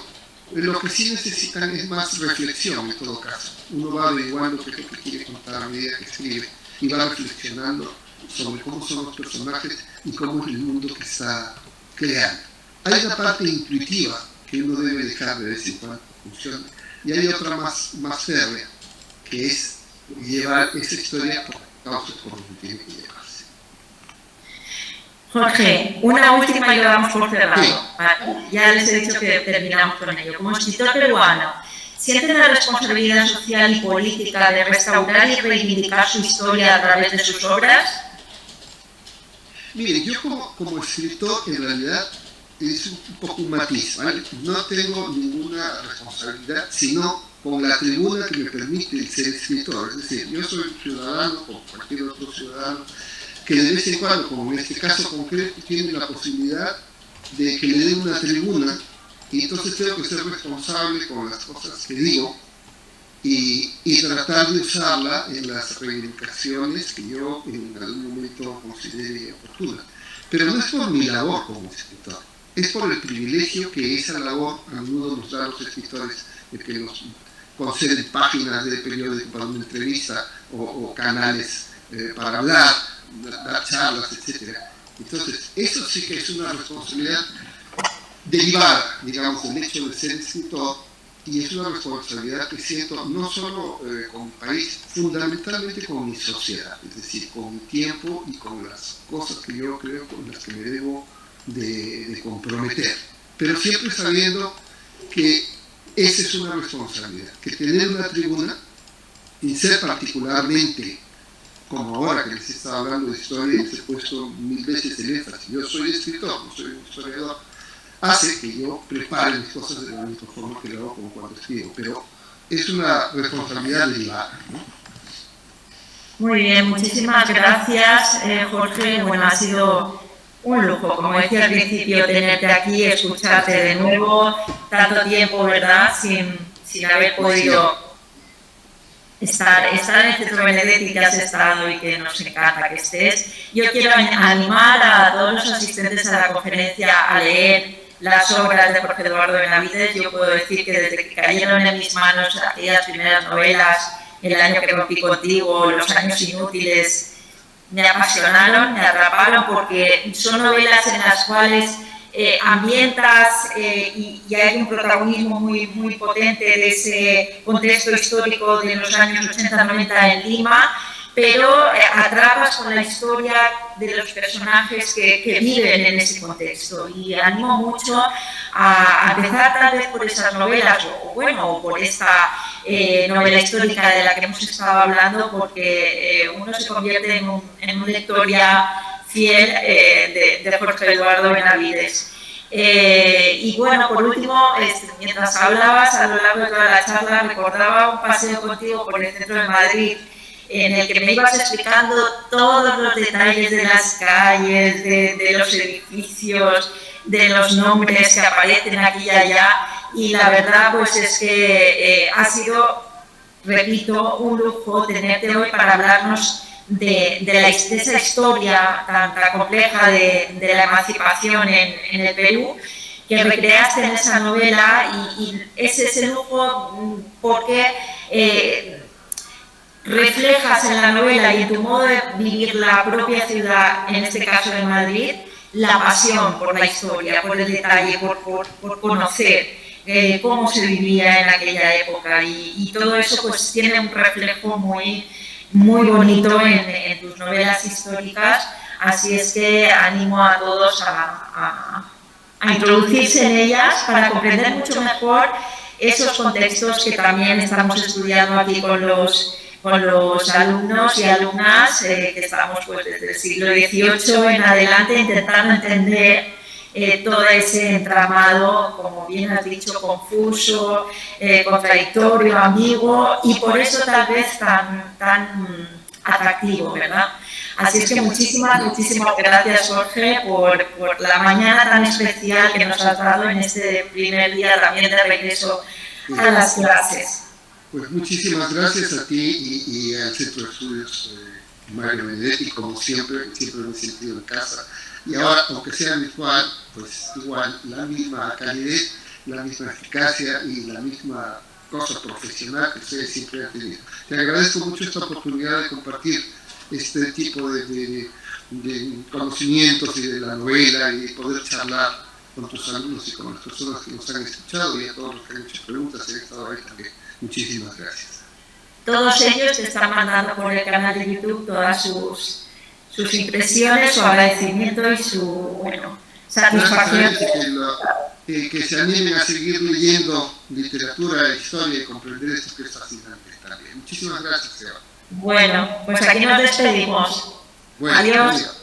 Lo que sí necesitan es más reflexión en todo caso. Uno va averiguando qué es lo que quiere contar a medida que escribe y va reflexionando sobre cómo son los personajes y cómo es el mundo que está creando. Hay una parte intuitiva que uno debe dejar de vez en cuando funcione, y hay otra más férrea, que es llevar esa historia por causa por lo que tiene que llevarse. Jorge, una última y lo damos por cerrado. Sí. Ya les he dicho que terminamos con ello. Como escritor peruano, ¿sienten la responsabilidad social y política de restaurar y reivindicar su historia a través de sus obras? Mire, yo como escritor, en realidad, es un poco un matiz, ¿vale? No tengo ninguna responsabilidad, sino con la tribuna que me permite ser escritor. Es decir, yo soy un ciudadano, como cualquier otro ciudadano, que de vez en cuando, como en este caso concreto, tiene la posibilidad de que le den una tribuna, y entonces tengo que ser responsable con las cosas que digo y tratar de usarla en las reivindicaciones que yo en algún momento considere oportunas. Pero no es por mi labor como escritor, es por el privilegio que esa labor a menudo nos da a los escritores, de que nos conceden páginas de periódico para una entrevista o canales para hablar, dar charlas, etc. Entonces, eso sí que es una responsabilidad derivada, digamos, del hecho de ser escritor, y es una responsabilidad que siento no solo con mi país, fundamentalmente con mi sociedad, es decir, con mi tiempo y con las cosas que yo creo con las que me debo de comprometer, pero siempre sabiendo que esa es una responsabilidad, que tener una tribuna y ser particularmente, como ahora que les estaba hablando de historia y les he puesto 1000 veces el énfasis, yo soy escritor, no soy un historiador, hace que yo prepare mis cosas de la misma forma que lo hago como cuando escribo, pero es una responsabilidad derivada, ¿no? Muy bien, muchísimas gracias, Jorge. Bueno, ha sido un lujo, como decía al principio, tenerte aquí, escucharte de nuevo, tanto tiempo, ¿verdad?, sin haber podido estar en el Centro Benedetti que has estado y que nos encanta que estés. Yo quiero animar a todos los asistentes a la conferencia a leer las obras de Jorge Eduardo Benavides. Yo puedo decir que desde que cayeron en mis manos aquellas primeras novelas, El año que rompí contigo, Los años inútiles, me apasionaron, me atraparon, porque son novelas en las cuales ambientas y hay un protagonismo muy potente de ese contexto histórico de los años 80-90 en Lima, pero atrapas con la historia de los personajes que viven en ese contexto, y animo mucho a empezar tal vez por esas novelas o por esta novela histórica de la que hemos estado hablando, porque uno se convierte en un lector ya fiel de Jorge Eduardo Benavides. Y bueno, por último, mientras hablabas a lo largo de toda la charla, recordaba un paseo contigo por el centro de Madrid, en el que me ibas explicando todos los detalles de las calles, de los edificios, de los nombres que aparecen aquí y allá, y la verdad pues es que ha sido, repito, un lujo tenerte hoy para hablarnos de esa historia tan compleja de la emancipación en el Perú, que recreaste en esa novela, y ese es el lujo porque reflejas en la novela y en tu modo de vivir la propia ciudad, en este caso de Madrid, la pasión por la historia, por el detalle, por conocer cómo se vivía en aquella época, y todo eso pues tiene un reflejo muy bonito en tus novelas históricas, así es que animo a todos a introducirse en ellas para comprender mucho mejor esos contextos que también estamos estudiando aquí con los alumnos y alumnas, que estamos pues desde el siglo XVIII en adelante intentando entender todo ese entramado, como bien has dicho, confuso, contradictorio, ambiguo, y por eso tal vez tan atractivo, ¿verdad? Así es que muchísimas gracias, Jorge, por la mañana tan especial que nos has dado en este primer día también de regreso a las clases. Pues muchísimas gracias a ti y al Centro de Estudios Mario Benedetti, como siempre me he sentido en casa. Y ahora, aunque sea virtual, pues igual, la misma calidez, la misma eficacia y la misma cosa profesional que ustedes siempre han tenido. Te agradezco mucho esta oportunidad de compartir este tipo de conocimientos y de la novela, y poder charlar con tus alumnos y con las personas que nos han escuchado, y a todos los que han hecho preguntas y han estado ahí también. Muchísimas gracias. Todos ellos te están mandando por el canal de YouTube todas sus impresiones, su agradecimiento y su satisfacción. Que se animen a seguir leyendo literatura, historia y comprender esto que es fascinante también. Muchísimas gracias, Eva. Bueno, pues aquí nos despedimos. Bueno, adiós.